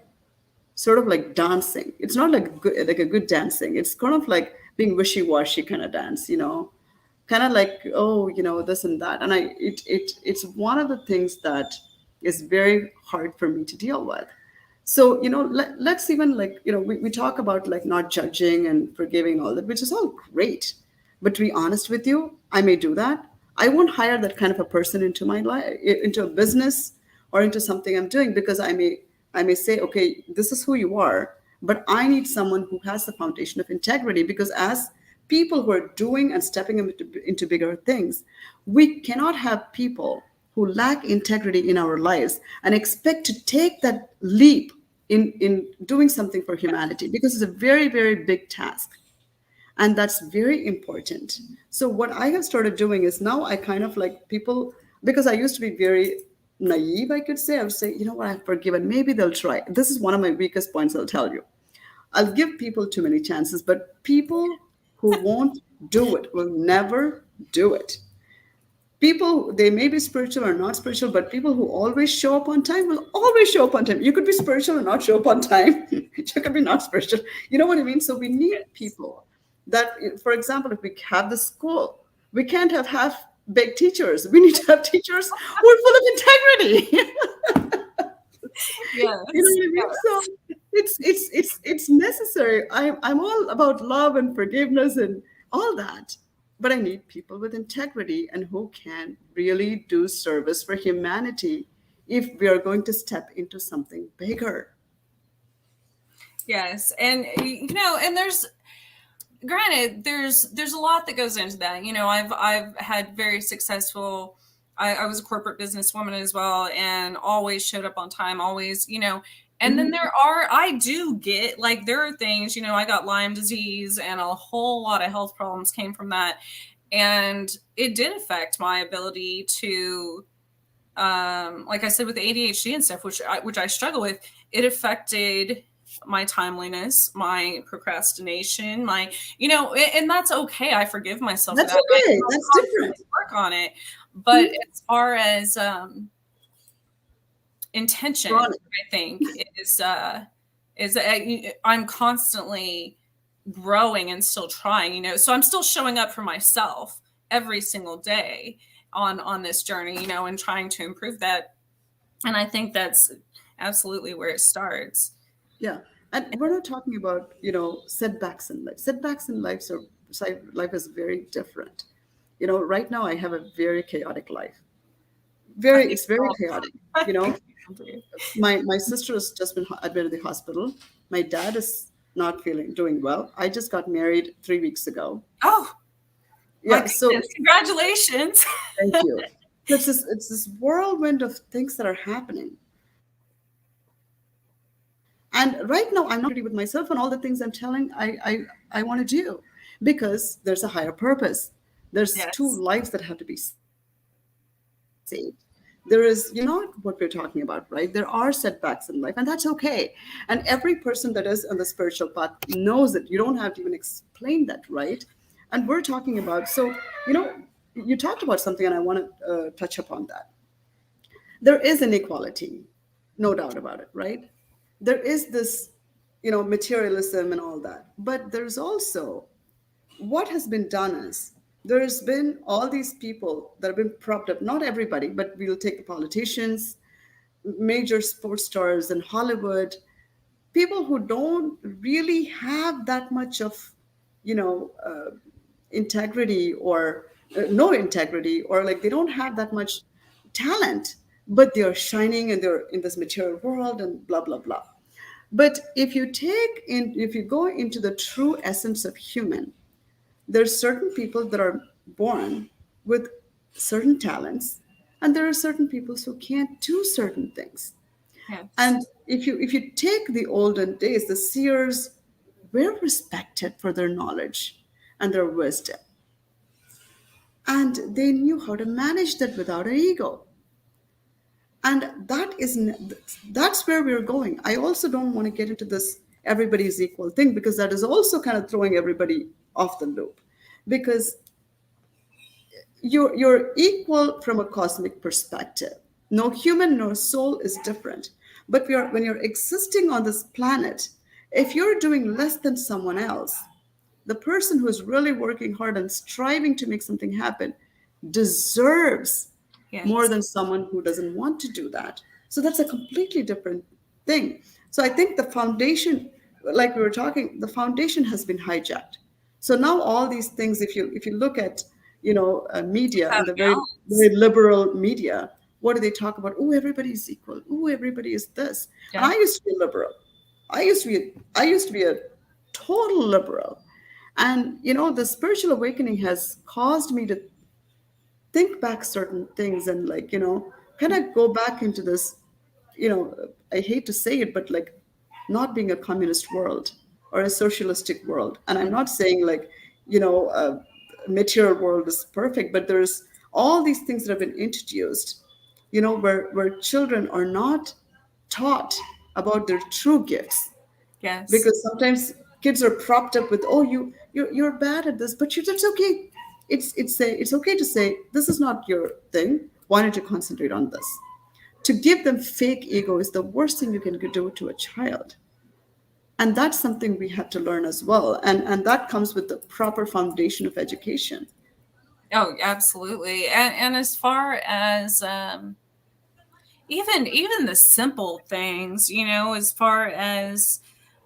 sort of like dancing. It's not like a good dancing. It's kind of like being wishy-washy kind of dance, kind of like, oh, this and that. And it's one of the things that is very hard for me to deal with. So let's even like we talk about like not judging and forgiving, all that, which is all great. But to be honest with you, I may do that. I won't hire that kind of a person into my life, into a business, or into something I'm doing, because I may say, okay, this is who you are, but I need someone who has the foundation of integrity, because as people who are doing and stepping into bigger things, we cannot have people who lack integrity in our lives and expect to take that leap in doing something for humanity, because it's a very, very big task. And that's very important. So what I have started doing is, now I kind of like people, because I used to be very naive, I could say. I would say, you know what, I've forgiven, maybe they'll try. This is one of my weakest points, I'll tell you. I'll give people too many chances, but people who won't do it will never do it. People, they may be spiritual or not spiritual, but people who always show up on time will always show up on time. You could be spiritual and not show up on time. You could be not spiritual. You know what I mean? So we need Yes. people that, for example, if we have the school, we can't have half baked teachers. We need to have teachers who are full of integrity. You know Yes. what I mean? So it's necessary. I'm all about love and forgiveness and all that, but I need people with integrity and who can really do service for humanity if we are going to step into something bigger. Yes. And and there's granted there's a lot that goes into that. I've had very successful. I was a corporate businesswoman as well, and always showed up on time, always, and then Mhm. I do get, like, there are things, I got Lyme disease and a whole lot of health problems came from that, and it did affect my ability to, like I said, with the ADHD and stuff, which I struggle with. It affected my timeliness, my procrastination, and that's okay. I forgive myself for That's that. I okay. will That's different. constantly work on it. But as far as intention, Chronic. I think is I'm constantly growing and still trying, so I'm still showing up for myself every single day on this journey, and trying to improve that. And I think that's absolutely where it starts. Yeah. And we're not talking about, setbacks in life. Setbacks in life is very different. Right now I have a very chaotic life. I Very, think it's very all chaotic. I You know, think we all do. my sister has just been admitted to the hospital. My dad is not feeling doing well. I just got married 3 weeks ago. Oh my Yeah, so goodness! Congratulations. thank you. So it's this whirlwind of things that are happening. And right now, I'm not feeling integrity with myself and all the things I'm telling I want to do, because there's a higher purpose. There's two Yes. lives that have to be saved. There is, not what we're talking about, right? There are setbacks in life, and that's okay. And every person that is on the spiritual path knows it. You don't have to even explain that, right? And we're talking about, so, you talked about something, and I want to touch upon that. There is inequality, no doubt about it, right? There is this, materialism and all that. But there's also, what has been done is, there's been all these people that have been propped up, not everybody, but we'll take the politicians, major sports stars in Hollywood, people who don't really have that much of, integrity, or no integrity, or like they don't have that much talent, but they are shining and they're in this material world and blah blah blah. But if you go into the true essence of human, there's certain people that are born with certain talents, and there are certain people who can't do certain things. Yes. And if you take the olden days, the seers were respected for their knowledge and their wisdom, and they knew how to manage that without an ego. And that's where we're going. I also don't want to get into this, everybody is equal thing, because that is also kind of throwing everybody off the loop. Because you're equal from a cosmic perspective. No human nor soul is different. But when you're existing on this planet, if you're doing less than someone else, the person who is really working hard and striving to make something happen deserves more Yes. than someone who doesn't want to do that. So that's a completely different thing. So I think the foundation, like we were talking, the foundation has been hijacked. So now all these things, if you look at media, Out and of the very balance. very liberal media, what do they talk about? Oh, everybody is equal. Oh, everybody is this. And Yeah. I used to be liberal. I used to be a total liberal. And the spiritual awakening has caused me to think back certain things, and kind of go back into this, I hate to say it, but like, not being a communist world or a socialistic world. And I'm not saying like, a material world is perfect, but there's all these things that have been introduced, where children are not taught about their true gifts. Yes. Because sometimes kids are propped up with, oh, you're bad at this, but that's okay. It's okay to say, this is not your thing, why don't you concentrate on this. To give them fake ego is the worst thing you can do to a child. And that's something we have to learn as well, and that comes with the proper foundation of education. Oh, absolutely. And as far as even the simple things, as far as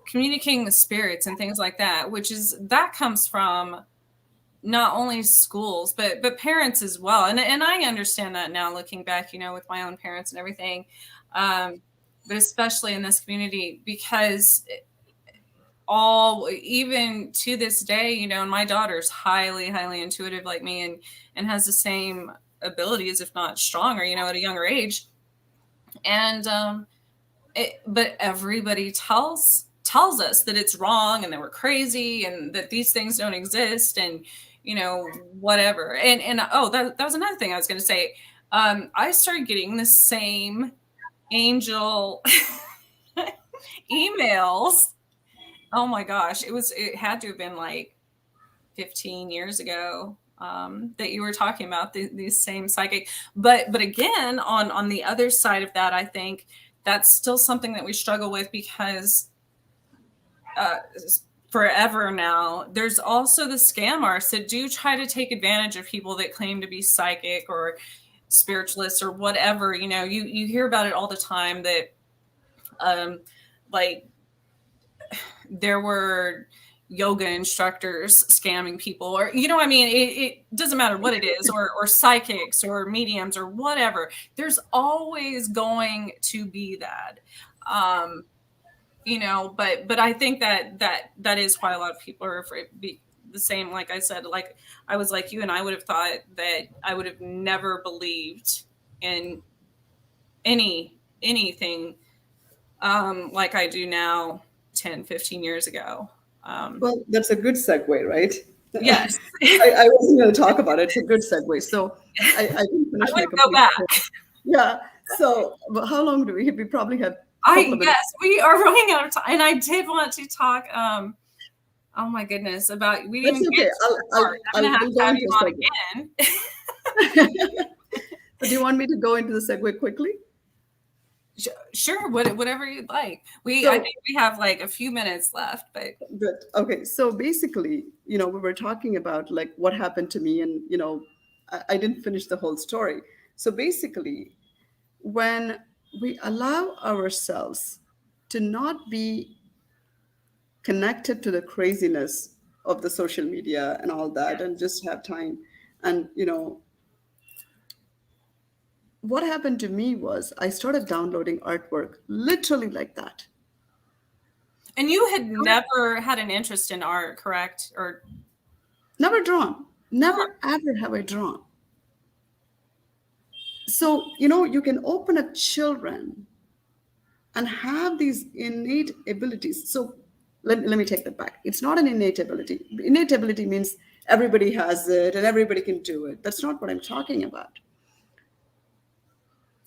communicating with spirits and things like that, which is that comes from not only schools but parents as well. And I understand that now, looking back, with my own parents and everything. Um, but especially in this community, because all even to this day, and my daughter's highly intuitive like me, and has the same abilities, if not stronger, at a younger age. And but everybody tells us that it's wrong and that we're crazy and that these things don't exist, and whatever. And oh, that was another thing I was going to say. I started getting the same angel emails. Oh my gosh, it had to have been like 15 years ago, that you were talking about these same psychic. But again, on the other side of that, I think that's still something that we struggle with, because uh, forever now, there's also the scam artists that do try to take advantage of people that claim to be psychic or spiritualists or whatever. You hear about it all the time, that um, like there were yoga instructors scamming people, or I mean, it doesn't matter what it is, or psychics or mediums or whatever. There's always going to be that. um but I think that is why a lot of people are afraid. Be the same, like I said, like I was like you, and I would have thought that I would have never believed in anything like I do now 10, 15 years ago. um Well, that's a good segue, right? yes. I wasn't going to talk about it. It's a good segue. So I didn't I finish my wouldn't go complete back. story. Yeah. So, but how long do we? We probably have a couple of minutes. Yes, we are running out of time, and I did want to talk. Oh my goodness, about we didn't That's even get okay. to your part. I'm gonna have We'll to go have into you a on segue. again. So, do you want me to go into the segue quickly? Sure, whatever you'd like. I So, think we have like a few minutes left, but good. Okay. So basically, we were talking about like what happened to me, and I didn't finish the whole story. So basically, when we allow ourselves to not be connected to the craziness of the social media and all that, and just have time, and what happened to me was I started downloading artwork literally like that. and you had never had an interest in art, correct? Or Never drawn, never ever have I drawn. So you can open up children and have these innate abilities. So let me take that back. It's not an innate ability. Innate ability means everybody has it and everybody can do it. That's not what I'm talking about.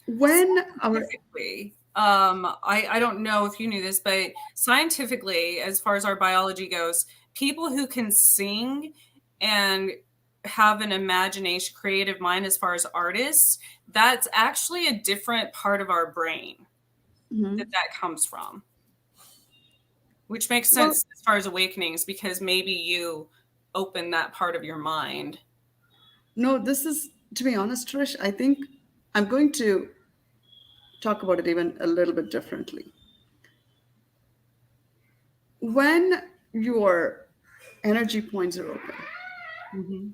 When our specifically, I don't know if you knew this, but scientifically, as far as our biology goes, people who can sing and have an imagination, creative mind as far as artists, that's actually a different part of our brain that Mhm. that comes from, which makes Well, sense as far as awakenings because maybe you open that part of your mind. no, this is, to be honest, Trish, I think I'm going to talk about it even a little bit differently. When your energy points are open, Hmm.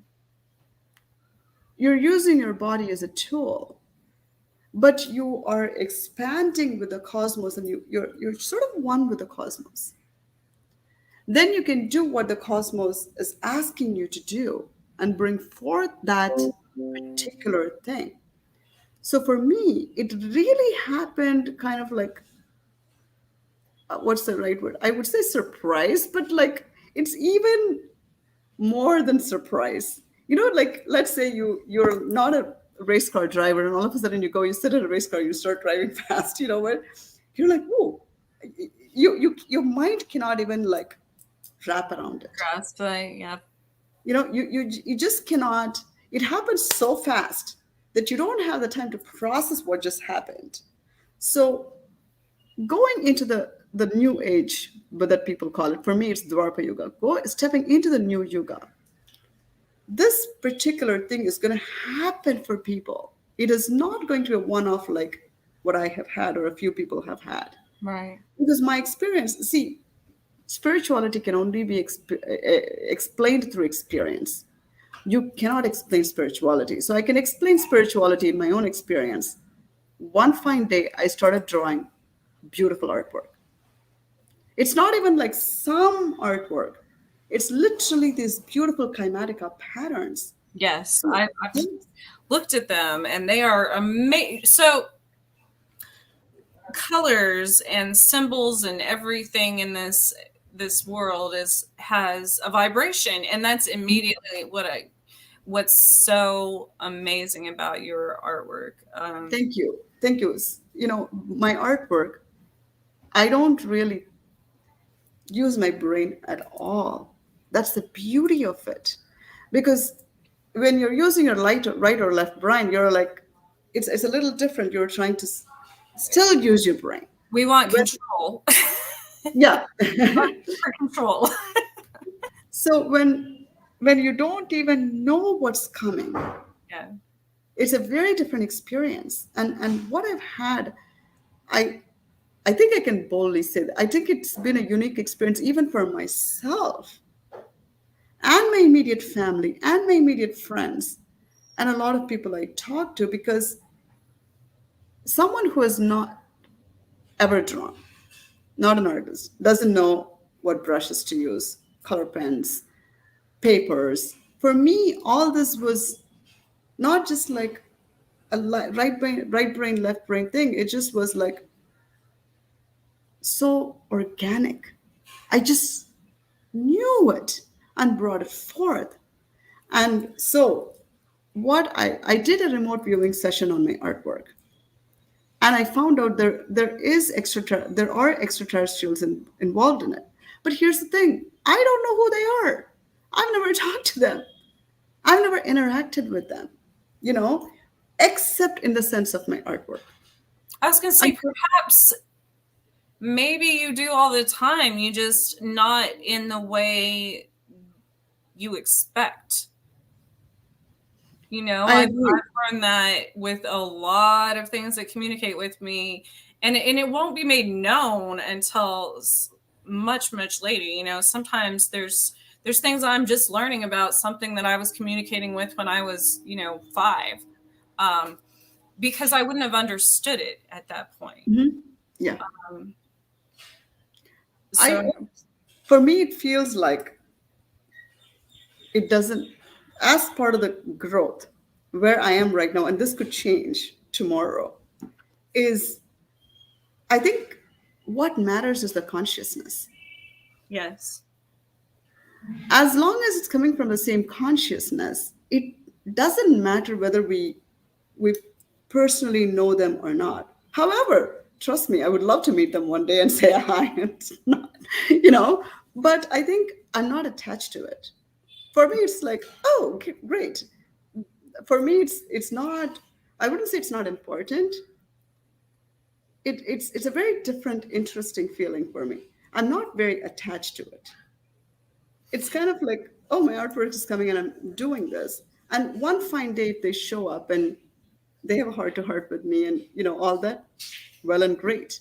you're using your body as a tool, but you are expanding with the cosmos, and you're sort of one with the cosmos. Then you can do what the cosmos is asking you to do and bring forth that particular thing. So for me, it really happened kind of like, what's the right word? I would say surprise, but like it's even more than surprise. You know, like let's say you're not a race car driver, and all of a sudden you sit in a race car, you start driving fast. You know what? You're like, whoa! Your mind cannot even like wrap around it. Grasp, yeah. You know, you just cannot. It happens so fast that you don't have the time to process what just happened. So going into the new age, but that people call it, for me it's Dwarpa Yuga. Stepping into the new yuga, this particular thing is going to happen for people. It is not going to be a one-off like what I have had or a few people have had. Right. Because my experience, see, spirituality can only be explained through experience. You cannot explain spirituality. So I can explain spirituality in my own experience. One fine day, I started drawing beautiful artwork. It's not even like some artwork. It's literally these beautiful chimatica patterns. Yes, So I've looked at them and they are amazing. So colors and symbols and everything in this world is has a vibration, and that's immediately what's so amazing about your artwork. thank you. Thank you. You know, my artwork, I don't really use my brain at all. That's the beauty of it. Because when you're using your right or left brain, you're like, it's a little different. You're trying to still use your brain. We want When, control. yeah. For control. So when you don't even know what's coming, Yeah. it's a very different experience. And what I've had, I I think I can boldly say that. I think it's been a unique experience even for myself and my immediate family and my immediate friends and a lot of people I talk to, because someone who has not ever drawn, not an artist, doesn't know what brushes to use, color pens, papers. For me, all this was not just like a right brain, left brain thing. It just was like so organic. I just knew it and brought it forth. And so, I did a remote viewing session on my artwork, and I found out there are extraterrestrials involved in it. But here's the thing: I don't know who they are. I've never talked to them. I've never interacted with them. You know, except in the sense of my artwork. I was going to say, And perhaps maybe you do all the time, you just not in the way you expect. You know, I agree. I've learned that with a lot of things that communicate with me, and it won't be made known until much later. You know, sometimes there's things I'm just learning about something that I was communicating with when I was, you know, 5, because I wouldn't have understood it at that point. Mhm. Yeah. Um, I so For me, it feels like it doesn't, as part of the growth where I am right now, and this could change tomorrow, is I think what matters is the consciousness. yes, As long as it's coming from the same consciousness, it doesn't matter whether we personally know them or not. However, trust me, I would love to meet them one day and say hi. It's not, you know, but I think I'm not attached to it. For me, it's like, oh, okay, great. For me, it's not. I wouldn't say it's not important. It's a very different, interesting feeling for me. I'm not very attached to it. It's kind of like, oh, my artwork is coming and I'm doing this. And one fine day, if they show up and they have a heart to heart with me and, all that, well and great.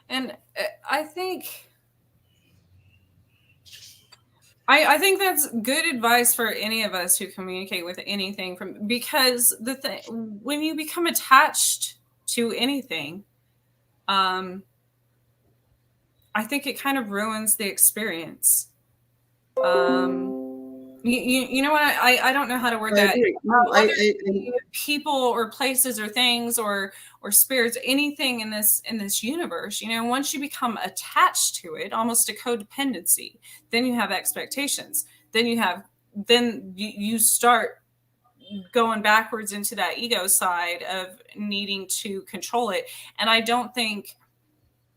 And I think I think that's good advice for any of us who communicate with anything from, because the thing, when you become attached to anything, um, I think it kind of ruins the experience. You know what? I don't know how to word I that. agree. No, Whether it be people or places or things or spirits, anything in this universe, once you become attached to it, almost a codependency, then you have expectations. Then you start going backwards into that ego side of needing to control it. And I don't think,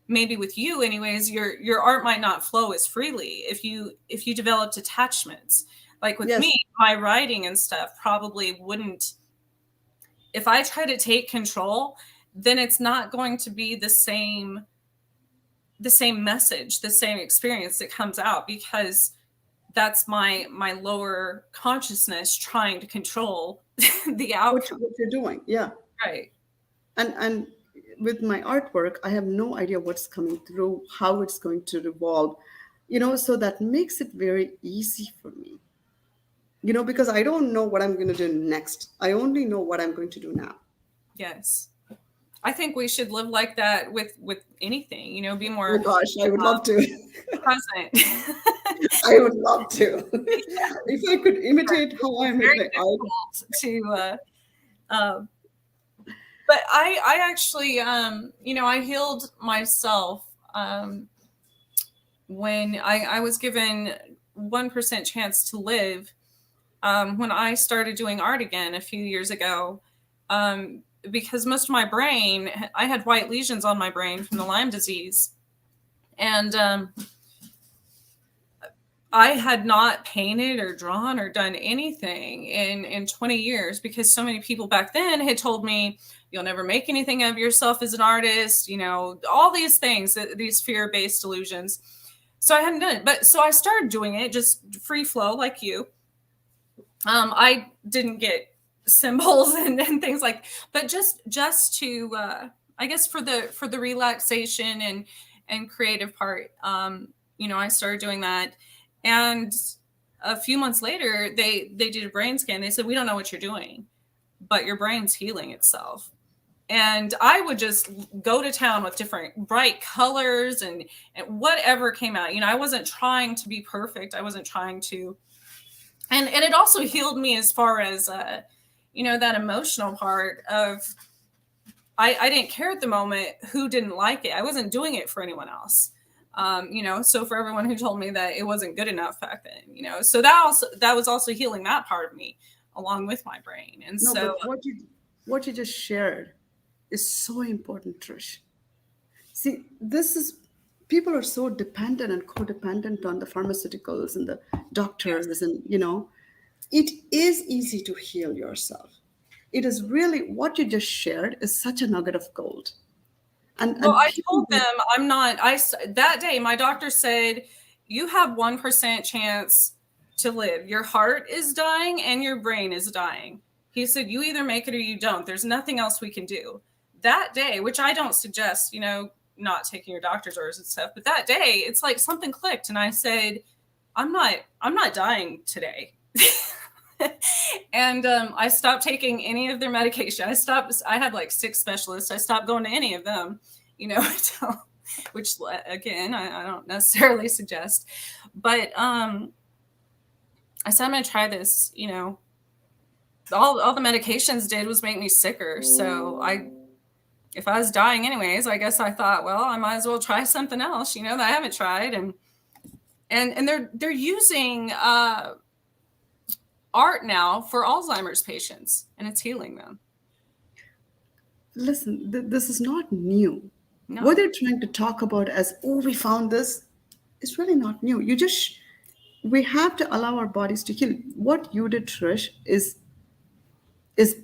maybe with you anyways, your art might not flow as freely if you developed attachments. Like with me, yes, my writing and stuff probably wouldn't, if I try to take control, then it's not going to be the same message, the same experience that comes out, because that's my lower consciousness trying to control the outcome. what you're doing, yeah. Right. And with my artwork, I have no idea what's coming through, how it's going to revolve, so that makes it very easy for me, because I don't know what I'm going to do next. I only know what I'm going to do now. Yes. I think we should live like that with anything, be Oh more gosh, I would love to. present. I would love to. If I could imitate how I make Very my art. difficult to uh, but I actually I healed myself when I was given 1% chance to live, when I started doing art again a few years ago, because most of my brain, I had white lesions on my brain from the Lyme disease, and I had not painted or drawn or done anything in 20 years, because so many people back then had told me, you'll never make anything of yourself as an artist, all these things, these fear-based delusions. So I hadn't done it. But so I started doing it just free flow like you. I didn't get symbols and things like, but just to I guess for the relaxation and creative part, I started doing that. And a few months later, they did a brain scan. They said, we don't know what you're doing, but your brain's healing itself. And I would just go to town with different bright colors and whatever came out. I wasn't trying to be perfect. I wasn't trying to, and it also healed me as far as that emotional part of, I didn't care at the moment who didn't like it. I wasn't doing it for anyone else. So for everyone who told me that it wasn't good enough back then, so that was also healing that part of me along with my brain. And No, so but what you just shared is so important, Trish. See, this is people are so dependent and codependent on the pharmaceuticals and the yes. doctors, and it is easy to heal yourself. It is really what you just shared is such a nugget of gold. Well, And I people told them I'm not. That day, my doctor said, you have 1% chance to live. Your heart is dying and your brain is dying. He said, you either make it or you don't. There's nothing else we can do. That day, which I don't suggest, not taking your doctor's orders and stuff, but that day, it's like something clicked, and I said, I'm not dying today. And I stopped taking any of their medication. I had like 6 specialists. I stopped going to any of them, until, which again, I don't necessarily suggest, but I said, I'm going to try this. All the medications did was make me sicker. So if I was dying anyways, I guess I thought, well, I might as well try something else, that I haven't tried. And they're using art now for Alzheimer's patients, and it's healing them. listen, this is not new. What No. they're trying to talk about as, oh, we found this, is really not new. We have to allow our bodies to heal. What you did, Trish, is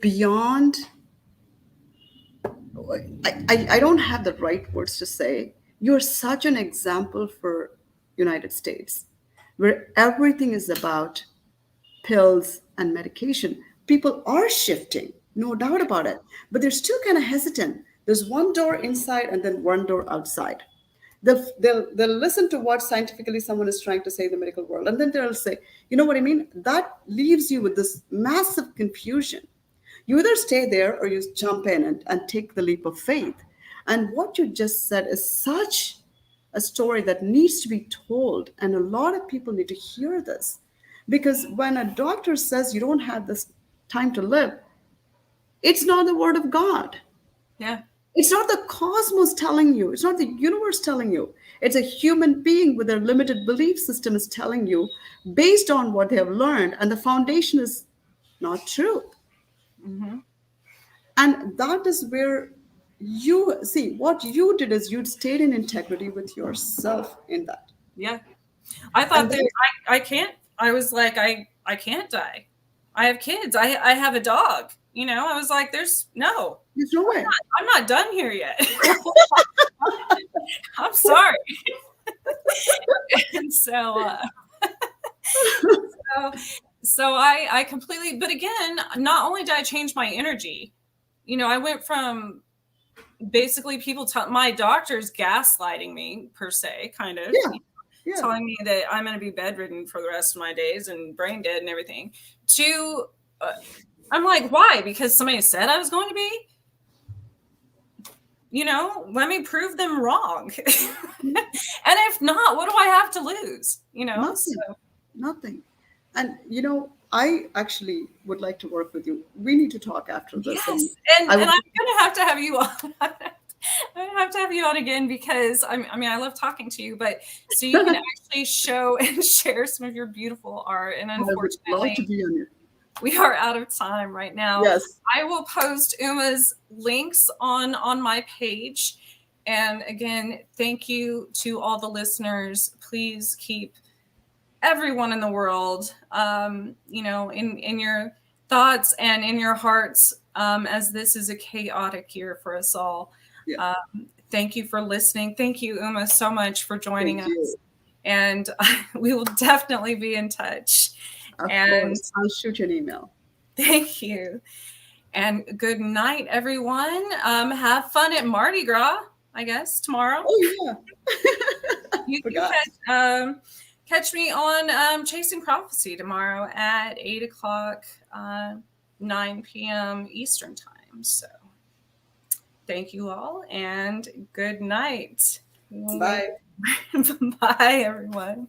beyond. I don't have the right words to say. You're such an example for United States, where everything is about pills and medication. People are shifting, no doubt about it, but they're still kind of hesitant. There's one door inside and then one door outside. They'll listen to what scientifically someone is trying to say in the medical world, and then they'll say, you know what I mean? That leaves you with this massive confusion. You either stay there or you jump in and take the leap of faith. And what you just said is such a story that needs to be told. And a lot of people need to hear this. Because when a doctor says you don't have this time to live, it's not the word of God. Yeah. It's not the cosmos telling you. It's not the universe telling you. It's a human being with their limited belief system is telling you based on what they have learned. And the foundation is not truth. Hmm. And that is where you see what you did is you stayed in integrity with yourself in that. Yeah. I thought And that then I can't. I was like, I can't die. I have kids. I have a dog. You know, I was like, there's no. there's no way. I'm not done here yet. I'm sorry. And so, so I completely, but again, not only did I change my energy, you know, I went from basically people my doctors gaslighting me per se, kind of, Yeah, yeah. telling me that I'm going to be bedridden for the rest of my days and brain dead and everything, to uh, I'm like, why? Because somebody said I was going to be? You know, let me prove them wrong. And if not, what do I have to lose? You know? So, Nothing. Nothing. And I actually would like to work with you. We need to talk after this. And yes. And I and would I'm gonna have to have you on. I have to have you on again because I mean I love talking to you, but so you can actually show and share some of your beautiful art. And I would love to unfortunately, be on it. we are out of time right now. Yes. I will post Uma's links on my page. And again, thank you to all the listeners. Please keep everyone in the world, you know, in your thoughts and in your hearts, as this is a chaotic year for us all. Yeah. Thank you for listening. Thank you, Uma, so much for joining Thank us. you. And we will definitely be in touch. Of And course. I'll shoot you an email. thank you. And good night, everyone. Have fun at Mardi Gras, I guess, tomorrow. Oh yeah. You can Forgot. catch me on Chasing Prophecy tomorrow at 8 o'clock, 9 p.m. Eastern Time. So thank you all and good night. Bye. Bye, everyone.